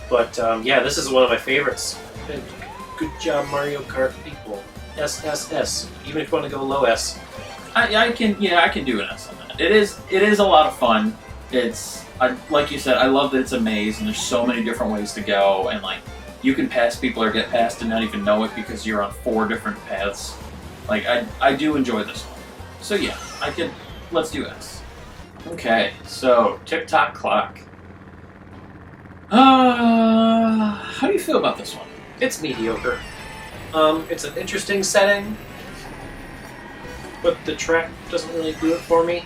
But yeah, this is one of my favorites. Good job, Mario Kart people. S, S, S. Even if you want to go low S. I can do an S on that. It is a lot of fun. Like you said, I love that it's a maze and there's so many different ways to go, and like you can pass people or get past and not even know it because you're on 4 different paths. Like I do enjoy this one. So yeah, let's do S. Okay, so Tick-Tock Clock. How do you feel about this one? It's mediocre. It's an interesting setting, but the track doesn't really do it for me.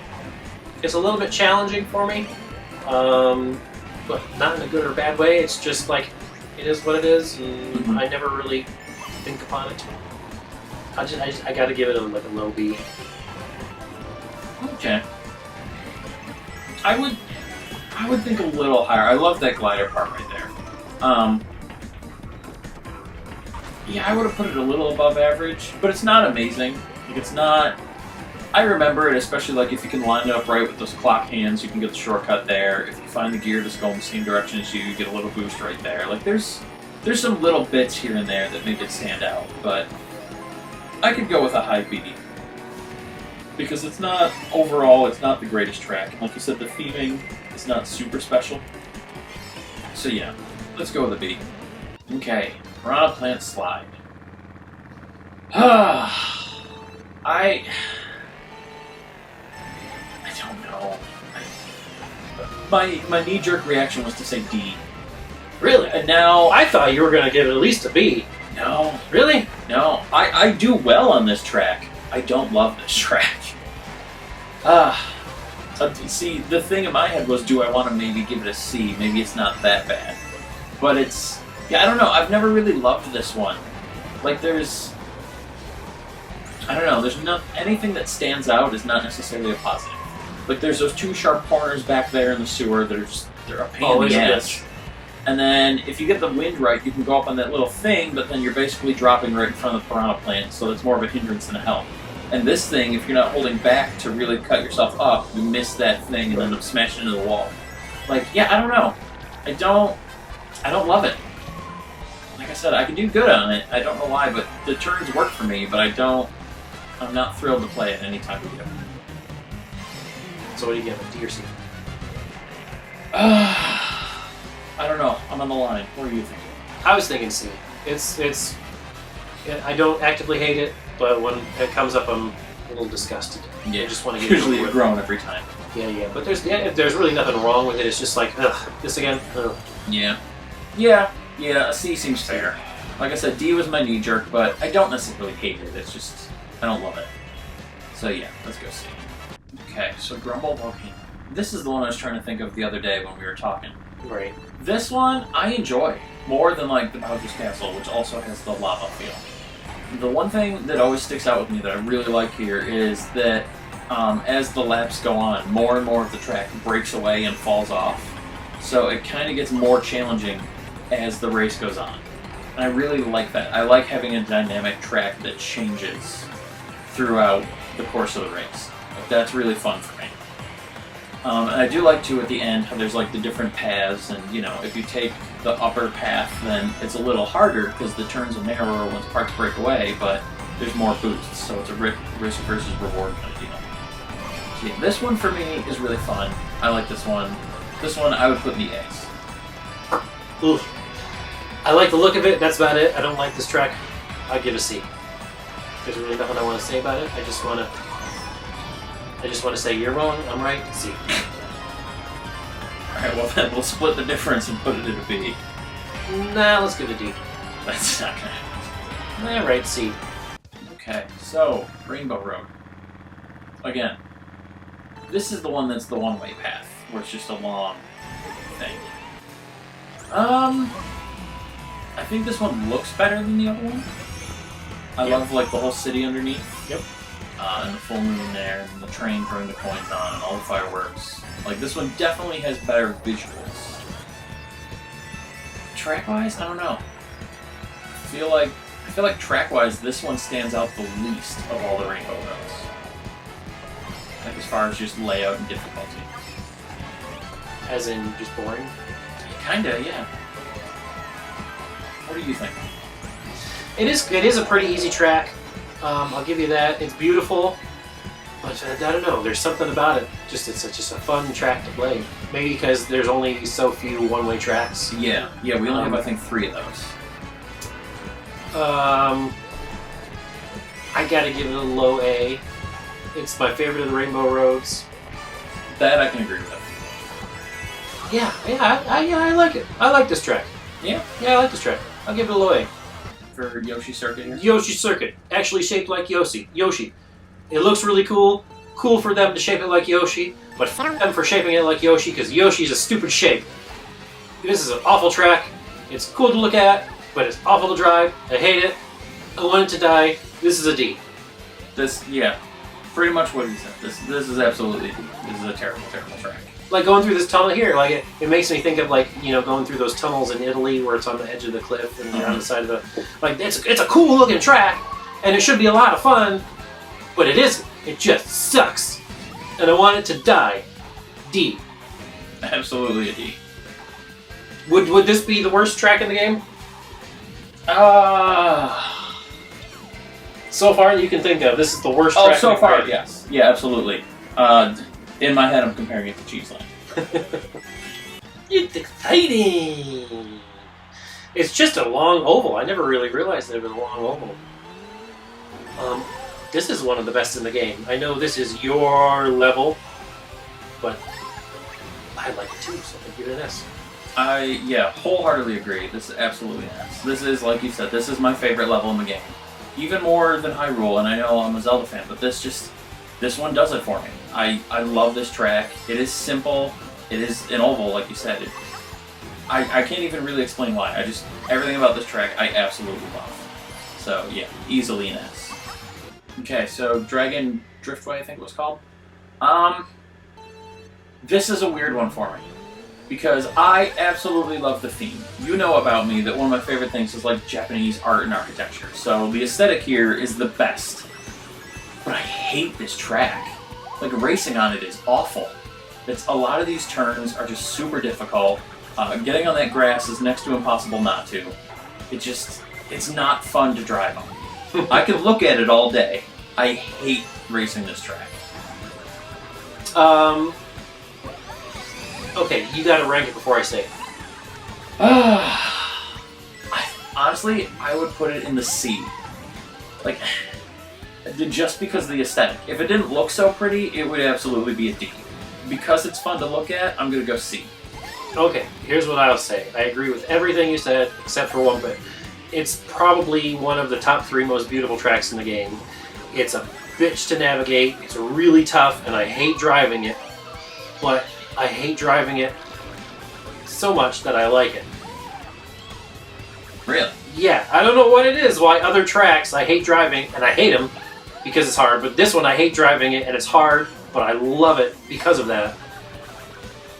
It's a little bit challenging for me, but not in a good or bad way. It's just like, it is what it is, and I never really think upon it. I gotta give it a low B. Okay. I would think a little higher. I love that glider part right there. Yeah, I would have put it a little above average, but it's not amazing. Like, it's not... I remember it, especially like if you can line it up right with those clock hands, you can get the shortcut there. If you find the gear to go in the same direction as you get a little boost right there. Like there's some little bits here and there that make it stand out, but I could go with a high B. Because it's not, overall, it's not the greatest track. And like you said, the theming is not super special. So yeah, let's go with a B. Okay, Piranha Plant Slide. I don't know. My knee-jerk reaction was to say D. Really? And now... I thought you were going to give it at least a B. No. Really? No. I do well on this track. I don't love this track. See, the thing in my head was, do I want to maybe give it a C? Maybe it's not that bad. But it's... Yeah, I don't know. I've never really loved this one. Like, there's... I don't know, there's not anything that stands out is not necessarily a positive. Like there's those 2 sharp corners back there in the sewer that are just they're a pain in the ass. And then if you get the wind right, you can go up on that little thing, but then you're basically dropping right in front of the piranha plant, so it's more of a hindrance than a help. And this thing, if you're not holding back to really cut yourself up, you miss that thing and end up smashing into the wall. Like, yeah, I don't know. I don't love it. Like I said, I can do good on it. I don't know why, but the turns work for me, but I'm not thrilled to play it any time of year. So what do you give it, D or C? I don't know. I'm on the line. What are you thinking? I was thinking C. It's. I don't actively hate it, but when it comes up, I'm a little disgusted. Yeah, I just want to get usually grown every time. Yeah. But there's really nothing wrong with it. It's just like, ugh, this again. Ugh. Yeah. A C seems fair. Like I said, D was my knee jerk, but I don't necessarily hate it. It's just I don't love it. So yeah, let's go C. Okay, so Grumble Volcano. This is the one I was trying to think of the other day when we were talking. Right. This one I enjoy more than like the Bowser's Castle, which also has the lava feel. The one thing that always sticks out with me that I really like here is that as the laps go on, more and more of the track breaks away and falls off. So it kind of gets more challenging as the race goes on. And I really like that. I like having a dynamic track that changes throughout the course of the race. Like, that's really fun for me. And I do like, too, at the end, how there's, like, the different paths, and, you know, if you take the upper path, then it's a little harder, because the turns are narrower once parts break away, but there's more boosts, so it's a risk versus reward kind of deal. Yeah, this one for me is really fun. I like this one. This one I would put in the A's. Oof. I like the look of it. That's about it. I don't like this track. I'll give it a C. There's really nothing I want to say about it. I just want to say you're wrong, I'm right, C. Alright, well then we'll split the difference and put it in a B. Nah, let's give it a D. That's not gonna happen. Alright, C. Okay, so, Rainbow Road. Again, this is the one that's the one-way path, where it's just a long thing. I think this one looks better than the other one. I love, like, the whole city underneath. Yep. And the full moon there, and the train throwing the coins on, and all the fireworks. Like, this one definitely has better visuals. Track-wise, I don't know. I feel like track-wise, this one stands out the least of all the Rainbow Roads. Like, as far as just layout and difficulty. As in, just boring? Kinda, yeah. What do you think? It is a pretty easy track. I'll give you that. It's beautiful, but I don't know. There's something about it. It's just a fun track to play. Maybe because there's only so few one-way tracks. Yeah. We only have, I think, 3 of those. I gotta give it a low A. It's my favorite of the Rainbow Roads. That I can agree with. Yeah, I like it. I like this track. Yeah, I like this track. I'll give it a low A. for Yoshi Circuit here. Yoshi Circuit, actually shaped like Yoshi. It looks really cool. Cool for them to shape it like Yoshi, but f them for shaping it like Yoshi, because Yoshi's a stupid shape. This is an awful track. It's cool to look at, but it's awful to drive. I hate it. I want it to die. This is a D. Yeah, pretty much what he said. This is absolutely D. This is a terrible, terrible track. Like going through this tunnel here, like it makes me think of like, you know, going through those tunnels in Italy where it's on the edge of the cliff and you're on the side of the, like it's a cool looking track and it should be a lot of fun, but it isn't. It just sucks, and I want it to die. D. Absolutely a D. Would this be the worst track in the game? So far that you can think of, this is the worst track. Oh, so in the far, game. yes. Yeah, absolutely. In my head, I'm comparing it to Cheeseland. It's exciting! It's just a long oval. I never really realized that it was a long oval. This is one of the best in the game. I know this is your level, but I like it too, so I'll give it an S. I wholeheartedly agree. This is absolutely an S. This is, like you said, this is my favorite level in the game. Even more than Hyrule, and I know I'm a Zelda fan, but this one does it for me. I love this track. It is simple. It is an oval, like you said. I can't even really explain why. Everything about this track I absolutely love. So yeah, easily an S. Okay, so Dragon Driftway, I think it was called. This is a weird one for me, because I absolutely love the theme. You know about me that one of my favorite things is like Japanese art and architecture, so the aesthetic here is the best. But I hate this track. Like, racing on it is awful. A lot of these turns are just super difficult. Getting on that grass is next to impossible not to. It's not fun to drive on. I could look at it all day. I hate racing this track. Okay, you gotta rank it before I say it. Honestly, I would put it in the C. Like, just because of the aesthetic. If it didn't look so pretty, it would absolutely be a D. Because it's fun to look at, I'm gonna go C. Okay, here's what I'll say. I agree with everything you said, except for one bit. It's probably one of the top 3 most beautiful tracks in the game. It's a bitch to navigate, it's really tough, and I hate driving it. But I hate driving it so much that I like it. Really? Yeah, I don't know what it is, why other tracks I hate driving, and I hate them because it's hard, but this one I hate driving it, and it's hard, but I love it because of that.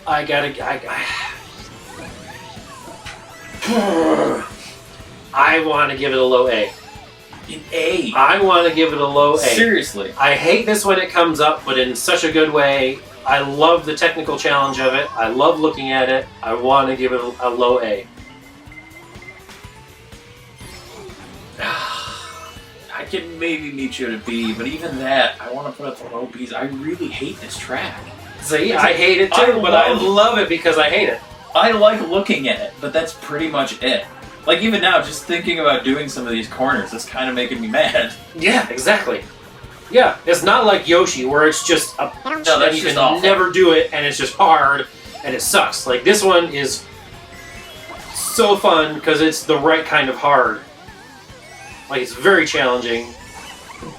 I want to give it a low A. An A? I want to give it a low A. Seriously? I hate this when it comes up, but in such a good way. I love the technical challenge of it. I love looking at it. I want to give it a low A. I can maybe meet you at a B, but even that, I want to put it to low Bs. I really hate this track. See, I hate it too, but I love it because I hate it. I like looking at it, but that's pretty much it. Like, even now, just thinking about doing some of these corners is kind of making me mad. Yeah, exactly. Yeah, it's not like Yoshi, where it's just a punch and you can awful. never do it, and it's just hard, and it sucks. Like, this one is so fun because it's the right kind of hard. Like, it's very challenging,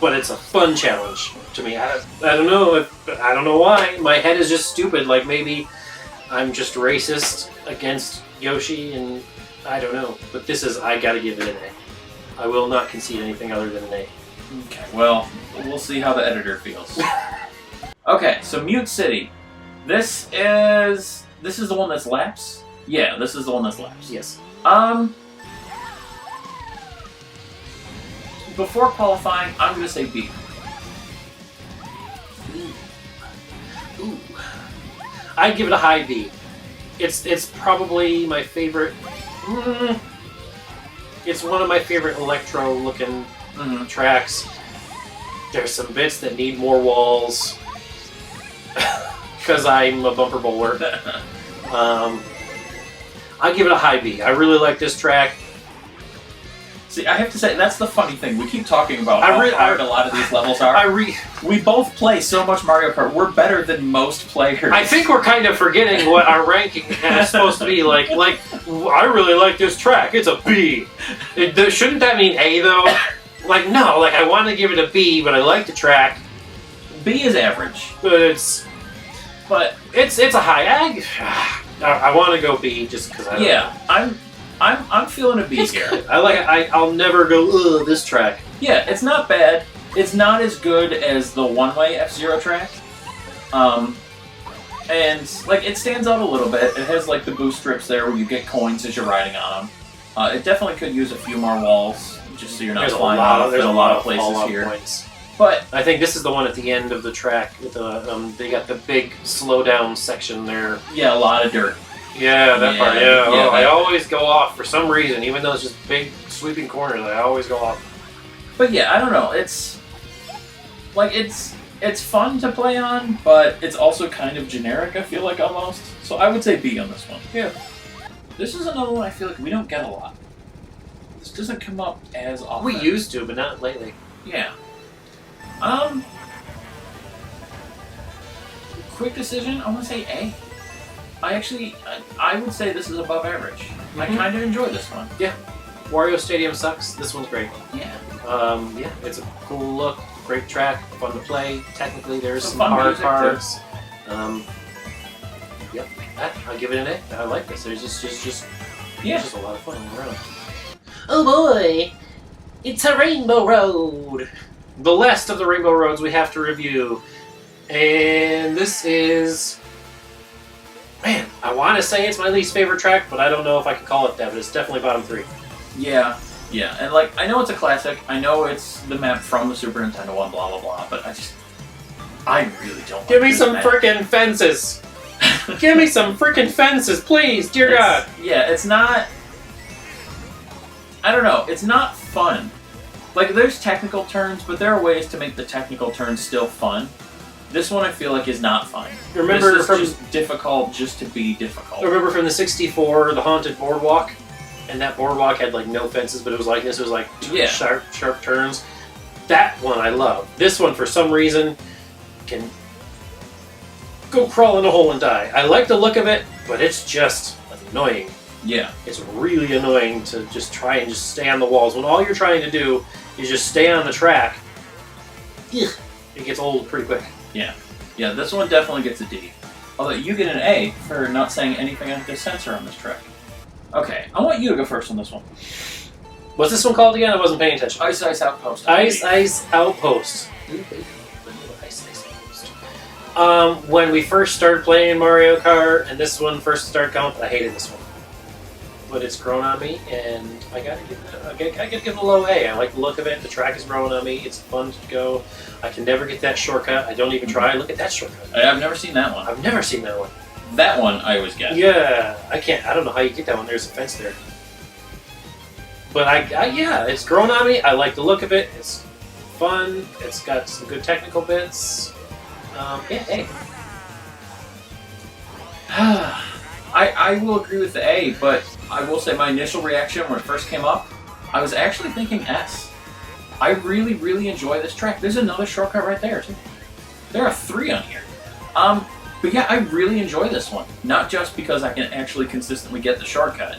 but it's a fun challenge to me. I don't know I don't know why. My head is just stupid. Like, maybe I'm just racist against Yoshi, and I don't know. But this is, I gotta give it an A. I will not concede anything other than an A. Okay, well, we'll see how the editor feels. Okay, so Mute City. This is the one that's laps? Yeah, this is the one that's laps. Yes. Before qualifying, I'm gonna say B. Ooh. I'd give it a high B. It's probably my favorite. It's one of my favorite electro-looking tracks. There's some bits that need more walls because I'm a bumper bowler. I give it a high B. I really like this track. See, I have to say, that's the funny thing. We keep talking about how hard a lot of these levels are. We both play so much Mario Kart. We're better than most players. I think we're kind of forgetting what our ranking is supposed to be. Like, I really like this track. It's a B. Shouldn't that mean A, though? Like, no. Like, I want to give it a B, but I like the track. B is average. But it's a high. I want to go B just because I don't know. I'm feeling a B here. Good. I like it. I'll never go, ugh, this track. Yeah, it's not bad. It's not as good as the one-way F-Zero track. And, like, it stands out a little bit. It has, like, the boost strips there where you get coins as you're riding on them. It definitely could use a few more walls, just so you're not flying off. There's a lot of places here. Points. But I think this is the one at the end of the track. With they got the big slow-down section there. yeah, a lot of dirt. Yeah, that part, yeah. Yeah, I always go off for some reason, even though it's just big, sweeping corners, I always go off. But yeah, I don't know, it's fun to play on, but it's also kind of generic, I feel like, almost. So I would say B on this one. Yeah. This is another one I feel like we don't get a lot. This doesn't come up as often. We used to, but not lately. Yeah. Quick decision, I want to say A. I would say this is above average. I kind of enjoy this one. Yeah. Wario Stadium sucks. This one's great. Yeah. Yeah, it's a cool look, great track, fun to play. Technically, there's some fun hard music, parts. Yep. I'll give it an A. I like this. It's just a lot of fun all around. Oh boy! It's a Rainbow Road! The last of the Rainbow Roads we have to review. And this is... Man, I want to say it's my least favorite track, but I don't know if I can call it that, but it's definitely bottom 3. Yeah, and like, I know it's a classic, I know it's the map from the Super Nintendo one, blah blah blah, but I really don't Give like me some frickin' fences! Give me some frickin' fences, please, dear God! Yeah, it's not... I don't know, it's not fun. Like, there's technical turns, but there are ways to make the technical turns still fun. This one I feel like is not fun. Remember this is just difficult just to be difficult. Remember from the 64, the Haunted Boardwalk? And that boardwalk had like no fences, but it was like this. It was like sharp turns. That one I love. This one, for some reason, can go crawl in a hole and die. I like the look of it, but it's just annoying. Yeah. It's really annoying to just try and just stay on the walls. When all you're trying to do is just stay on the track, it gets old pretty quick. Yeah, this one definitely gets a D. Although you get an A for not saying anything like the censor on this track. Okay, I want you to go first on this one. What's this one called again? I wasn't paying attention. Ice Ice Outpost. Ice Outpost. Ice Outpost. When we first started playing Mario Kart, and this one first started coming, I hated this one. But it's grown on me, and I gotta give it a low A. I like the look of it. The track is growing on me. It's fun to go. I can never get that shortcut. I don't even try. Look at that shortcut. I've never seen that one. I've never seen that one. That one I always get. Yeah, I can't. I don't know how you get that one. There's a fence there. But yeah, it's grown on me. I like the look of it. It's fun. It's got some good technical bits. Hey. I will agree with the A, but I will say my initial reaction when it first came up, I was actually thinking S. I really, really enjoy this track. There's another shortcut right there, too. There are 3 on here. But yeah, I really enjoy this one. Not just because I can actually consistently get the shortcut,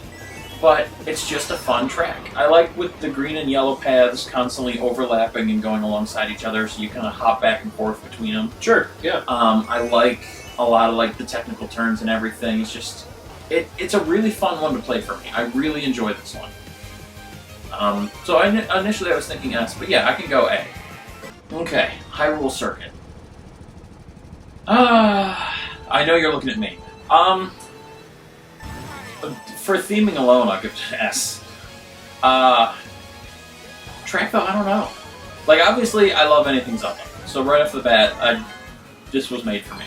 but it's just a fun track. I like with the green and yellow paths constantly overlapping and going alongside each other, so you kind of hop back and forth between them. Sure, yeah. I like a lot of like the technical turns and everything. It's just, it's a really fun one to play for me. I really enjoy this one. So initially I was thinking S, but yeah, I can go A. Okay, Hyrule Circuit. I know you're looking at me. For theming alone, I'll give it an S. Track though, I don't know. Like obviously, I love anything Zelda, so right off the bat, this was made for me.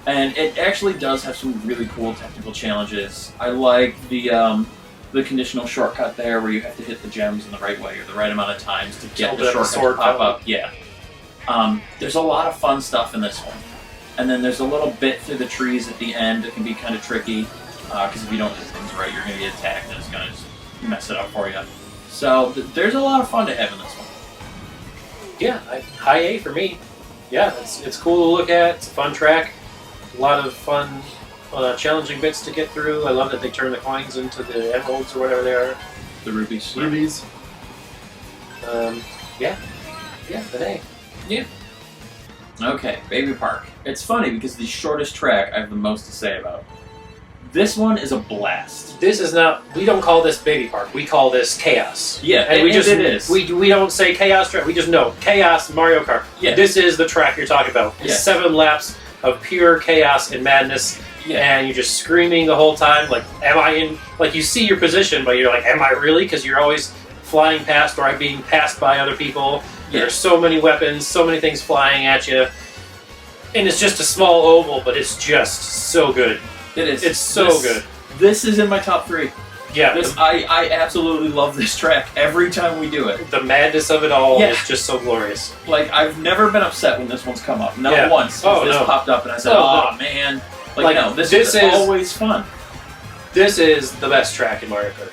And it actually does have some really cool technical challenges. I like the conditional shortcut there, where you have to hit the gems in the right way or the right amount of times to get the shortcut to pop up. Yeah. There's a lot of fun stuff in this one. And then there's a little bit through the trees at the end that can be kind of tricky, because if you don't hit things right, you're going to get attacked and it's going to just mess it up for you. So there's a lot of fun to have in this one. Yeah, high A for me. Yeah, it's cool to look at. It's a fun track. A lot of fun, challenging bits to get through. I love that they turn the coins into the emeralds or whatever they are. The rubies. Rubies. Yeah, an A. Yeah. Okay, Baby Park. It's funny because the shortest track I have the most to say about. This one is a blast. This is not. We don't call this Baby Park. We call this Chaos. Yeah, and it is. We don't say Chaos track. We just know Chaos Mario Kart. Yeah. This is the track you're talking about. It's 7 laps of pure chaos and madness. Yeah. And you're just screaming the whole time. Like, am I in? Like, you see your position, but you're like, am I really? Because you're always flying past or being passed by other people. Yeah. There are so many weapons, so many things flying at you. And it's just a small oval, but it's just so good. It is. It's so good. This is in my top 3. Yeah. I absolutely love this track every time we do it. The madness of it all is just so glorious. Like, I've never been upset when this one's come up. Not once since this popped up and I said, man. Like, no, this is always fun. This is the best track in Mario Kart.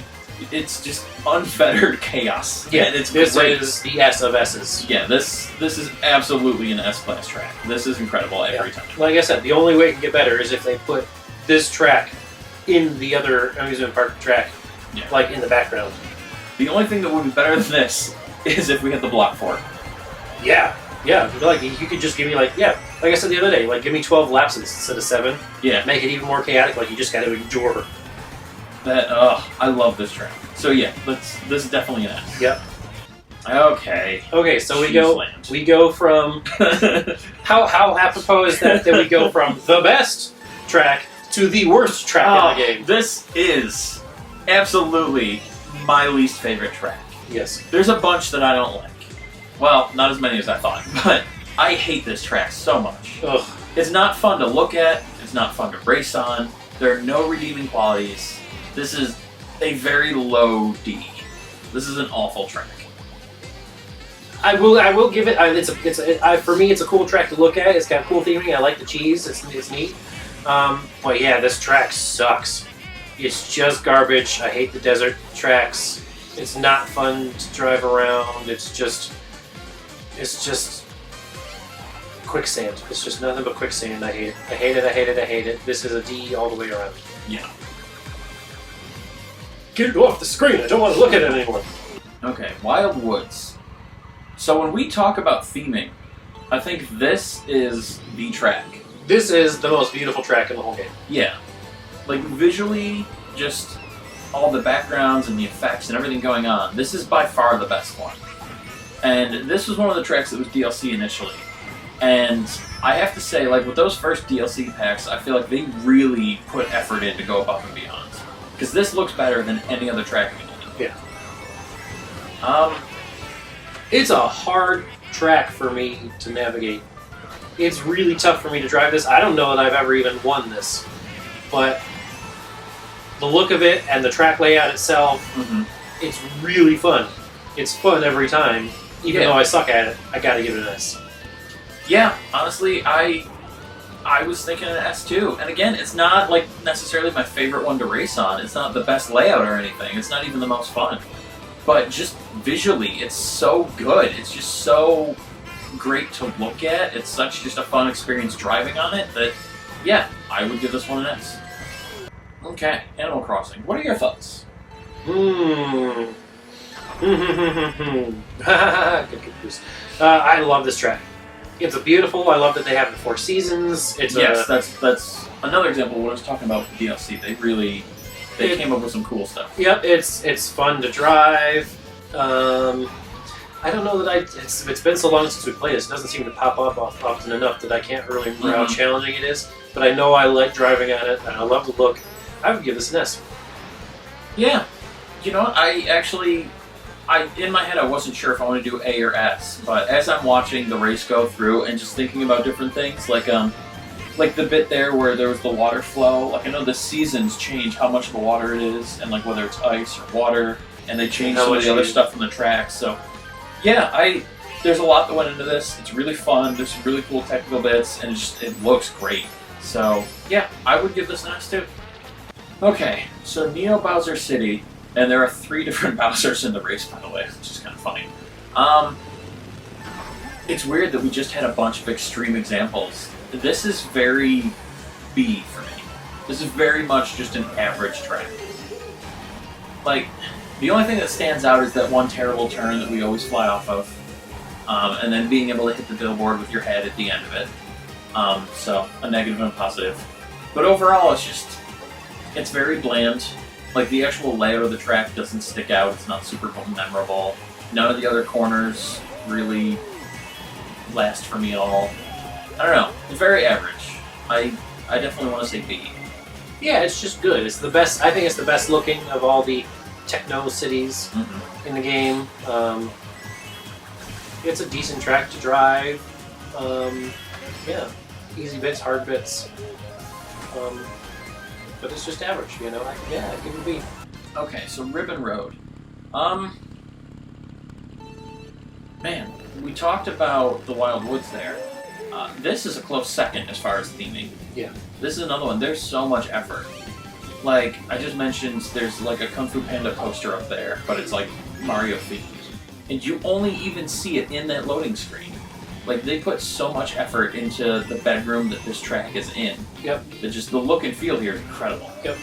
It's just unfettered chaos. Yeah, and it's this great. is the S of S's. Yeah, this is absolutely an S-class track. This is incredible every time. Like I said, the only way it can get better is if they put this track in the other amusement park track, like in the background. The only thing that would be better than this is if we had the block for it. Yeah. Like you could just give me like I said the other day, like give me 12 laps instead of 7. Yeah. Make it even more chaotic. Like you just got to endure. That I love this track. So yeah, this is definitely an S. Yep. Okay. So we go from how apropos is that we go from the best track to the worst track in the game. This is absolutely my least favorite track. Yes. There's a bunch that I don't like. Well, not as many as I thought, but I hate this track so much. Ugh. It's not fun to look at. It's not fun to race on. There are no redeeming qualities. This is a very low D. This is an awful track. I will give it. For me, it's a cool track to look at. It's got cool theming. I like the cheese. It's neat. But yeah, this track sucks. It's just garbage. I hate the desert tracks. It's not fun to drive around. It's just quicksand. It's just nothing but quicksand. I hate it. I hate it. I hate it. I hate it. This is a D all the way around. Yeah. Get it off the screen. I don't want to look at it anymore. Okay, Wild Woods. So when we talk about theming, I think this is the track. This is the most beautiful track in the whole game. Yeah. Like, visually, just all the backgrounds and the effects and everything going on, this is by far the best one. And this was one of the tracks that was DLC initially. And I have to say, like, with those first DLC packs, I feel like they really put effort in to go above and beyond. Because this looks better than any other track in the game. Yeah. It's a hard track for me to navigate. It's really tough for me to drive this. I don't know that I've ever even won this. But the look of it and the track layout itself, it's really fun. It's fun every time. Even though I suck at it, I gotta give it an S. Yeah, honestly, I was thinking an S too. And again, it's not like necessarily my favorite one to race on. It's not the best layout or anything. It's not even the most fun. But just visually, it's so good. It's just so great to look at. It's such just a fun experience driving on it that, yeah, I would give this one an S. Okay, Animal Crossing. What are your thoughts? Good goose. I love this track. It's a beautiful. I love that they have the 4 seasons. That's another example of what I was talking about with DLC. They came up with some cool stuff. Yep, it's fun to drive. I don't know that it's been so long since we played this. It doesn't seem to pop up often enough that I can't really remember how challenging it is. But I know I like driving on it, and I love the look. I would give this an S. Yeah. You know what? In my head, I wasn't sure if I want to do A or S, but as I'm watching the race go through and just thinking about different things, like the bit there where there was the water flow, like I know the seasons change how much of the water it is, and like whether it's ice or water, and they change some of the other stuff from the track. So, yeah, there's a lot that went into this. It's really fun. There's some really cool technical bits, and it looks great. So, yeah, I would give this an S too. Okay, so Neo Bowser City. And there are 3 different Bowsers in the race, by the way, which is kind of funny. It's weird that we just had a bunch of extreme examples. This is very B for me. This is very much just an average track. Like, the only thing that stands out is that one terrible turn that we always fly off of. And then being able to hit the billboard with your head at the end of it. So, a negative and a positive. But overall, it's very bland. Like, the actual layout of the track doesn't stick out. It's not super memorable. None of the other corners really last for me at all. I don't know. It's very average. I definitely want to say B. Yeah, it's just good. It's the best. I think it's the best looking of all the techno cities in the game. It's a decent track to drive. Yeah, easy bits, hard bits. But it's just average, you know? I give it a B. Okay, so Ribbon Road. Man, we talked about the Wild Woods there. This is a close second as far as theming. Yeah. This is another one. There's so much effort. Like, I just mentioned there's like a Kung Fu Panda poster up there, but it's like Mario themed. And you only even see it in that loading screen. Like, they put so much effort into the bedroom that this track is in. Yep. That just the look and feel here is incredible. Yep.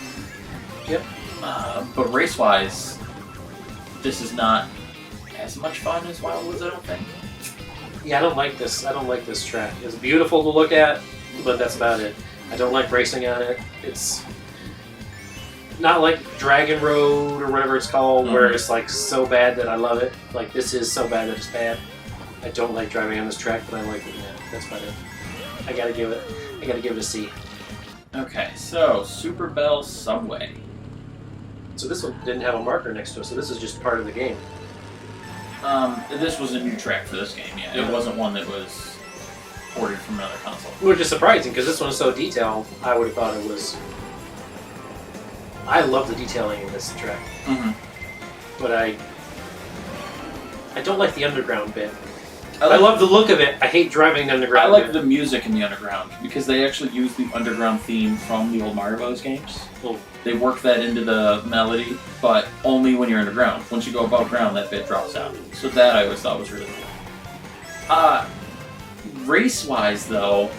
But race-wise, this is not as much fun as Wild Woods, I don't think. Yeah, I don't like this. I don't like this track. It's beautiful to look at, but that's about it. I don't like racing on it. It's not like Dragon Road or whatever it's called, where it's like so bad that I love it. Like, this is so bad that it's bad. I don't like driving on this track, but I like it. Yeah, that's about it. I gotta give it a C. Okay, so Super Bell Subway. So this one didn't have a marker next to it, so this is just part of the game. This was a new track for this game, yeah. It wasn't one that was ported from another console. Which is surprising, because this one is so detailed, I would have thought it was... I love the detailing in this track. But I don't like the underground bit. I love the look of it. I hate driving underground. I like the music in the underground, because they actually use the underground theme from the old Mario Bros. Games. Oh. They work that into the melody, but only when you're underground. Once you go above ground, that bit drops out. So that I always thought was really cool. Race-wise, though,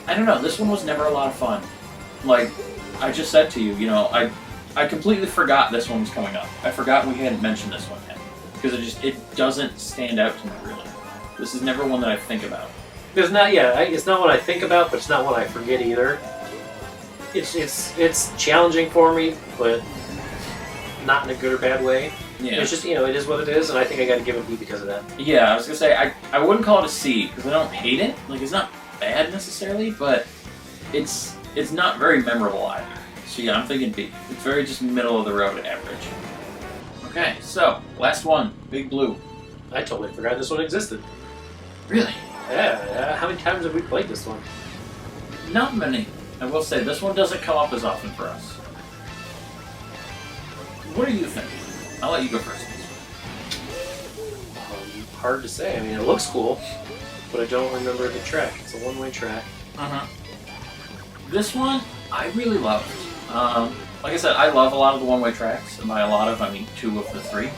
I don't know. This one was never a lot of fun. Like, I just said to you, you know, I completely forgot this one was coming up. I forgot we hadn't mentioned this one yet. Because it doesn't stand out to me, really. This is never one that I think about. It's not one I think about, but it's not one I forget either. It's challenging for me, but not in a good or bad way. Yeah. It's just, it is what it is, and I think I got to give it a B because of that. Yeah, I was gonna say I wouldn't call it a C because I don't hate it. Like, it's not bad necessarily, but it's not very memorable either. So yeah, I'm thinking B. It's very just middle of the road average. Okay, so last one, Big Blue. I totally forgot this one existed. Really? Yeah. How many times have we played this one? Not many. I will say, this one doesn't come up as often for us. What do you think? I'll let you go first. hard to say. I mean, it looks cool, but I don't remember the track. It's a one-way track. This one, I really loved. Like I said, I love a lot of the one-way tracks, and by a lot of, I mean 2 of the 3.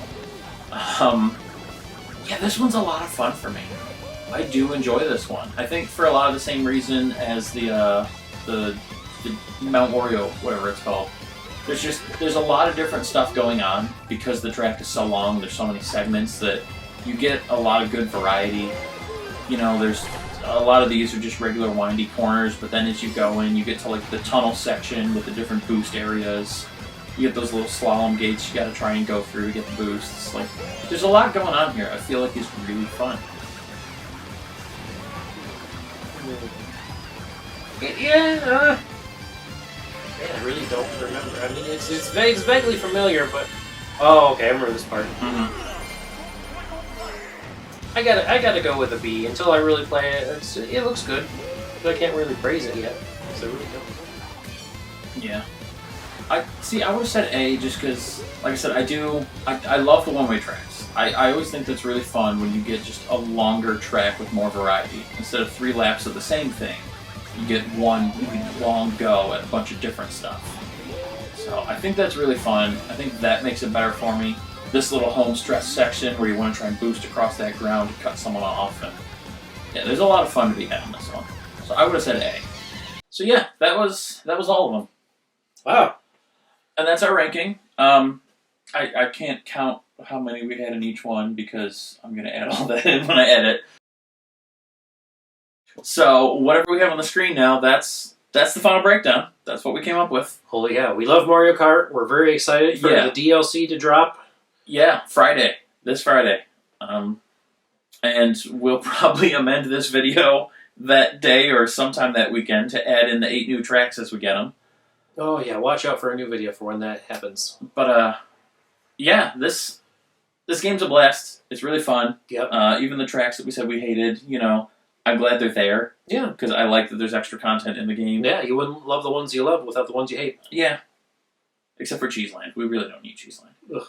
Yeah, this one's a lot of fun for me. I do enjoy this one. I think for a lot of the same reason as the Mount Wario, whatever it's called. There's a lot of different stuff going on because the track is so long. There's so many segments that you get a lot of good variety. You know, there's a lot of these are just regular windy corners, but then as you go in, you get to like the tunnel section with the different boost areas. You get those little slalom gates you got to try and go through to get the boosts. Like, there's a lot going on here. I feel like it's really fun. Yeah, I really don't remember. I mean, it's vaguely familiar, but oh, okay, I remember this part. I gotta go with a B until I really play it. It looks good, but I can't really praise it yet. So I really don't. Yeah. I would have said A just because, like I said, I love the one-way tracks. I always think that's really fun when you get just a longer track with more variety. Instead of 3 laps of the same thing, you get one long go at a bunch of different stuff. So I think that's really fun. I think that makes it better for me. This little home stretch section where you want to try and boost across that ground to cut someone off. And yeah, there's a lot of fun to be had in this one. So I would have said A. So yeah, that was all of them. Wow. And that's our ranking. I can't count how many we had in each one because I'm going to add all that in when I edit. So whatever we have on the screen now, that's the final breakdown. That's what we came up with. Holy yeah, we love Mario Kart. We're very excited for the DLC to drop. Yeah, this Friday. And we'll probably amend this video that day or sometime that weekend to add in the 8 new tracks as we get them. Oh yeah, watch out for a new video for when that happens. But yeah, this game's a blast. It's really fun. Yep. Even the tracks that we said we hated, you know, I'm glad they're there. Yeah. Because I like that there's extra content in the game. Yeah, you wouldn't love the ones you love without the ones you hate. Yeah. Except for Cheeseland. We really don't need Cheeseland. Ugh.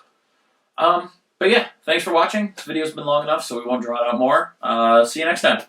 But yeah, thanks for watching. This video's been long enough, so we won't draw it out more. See you next time.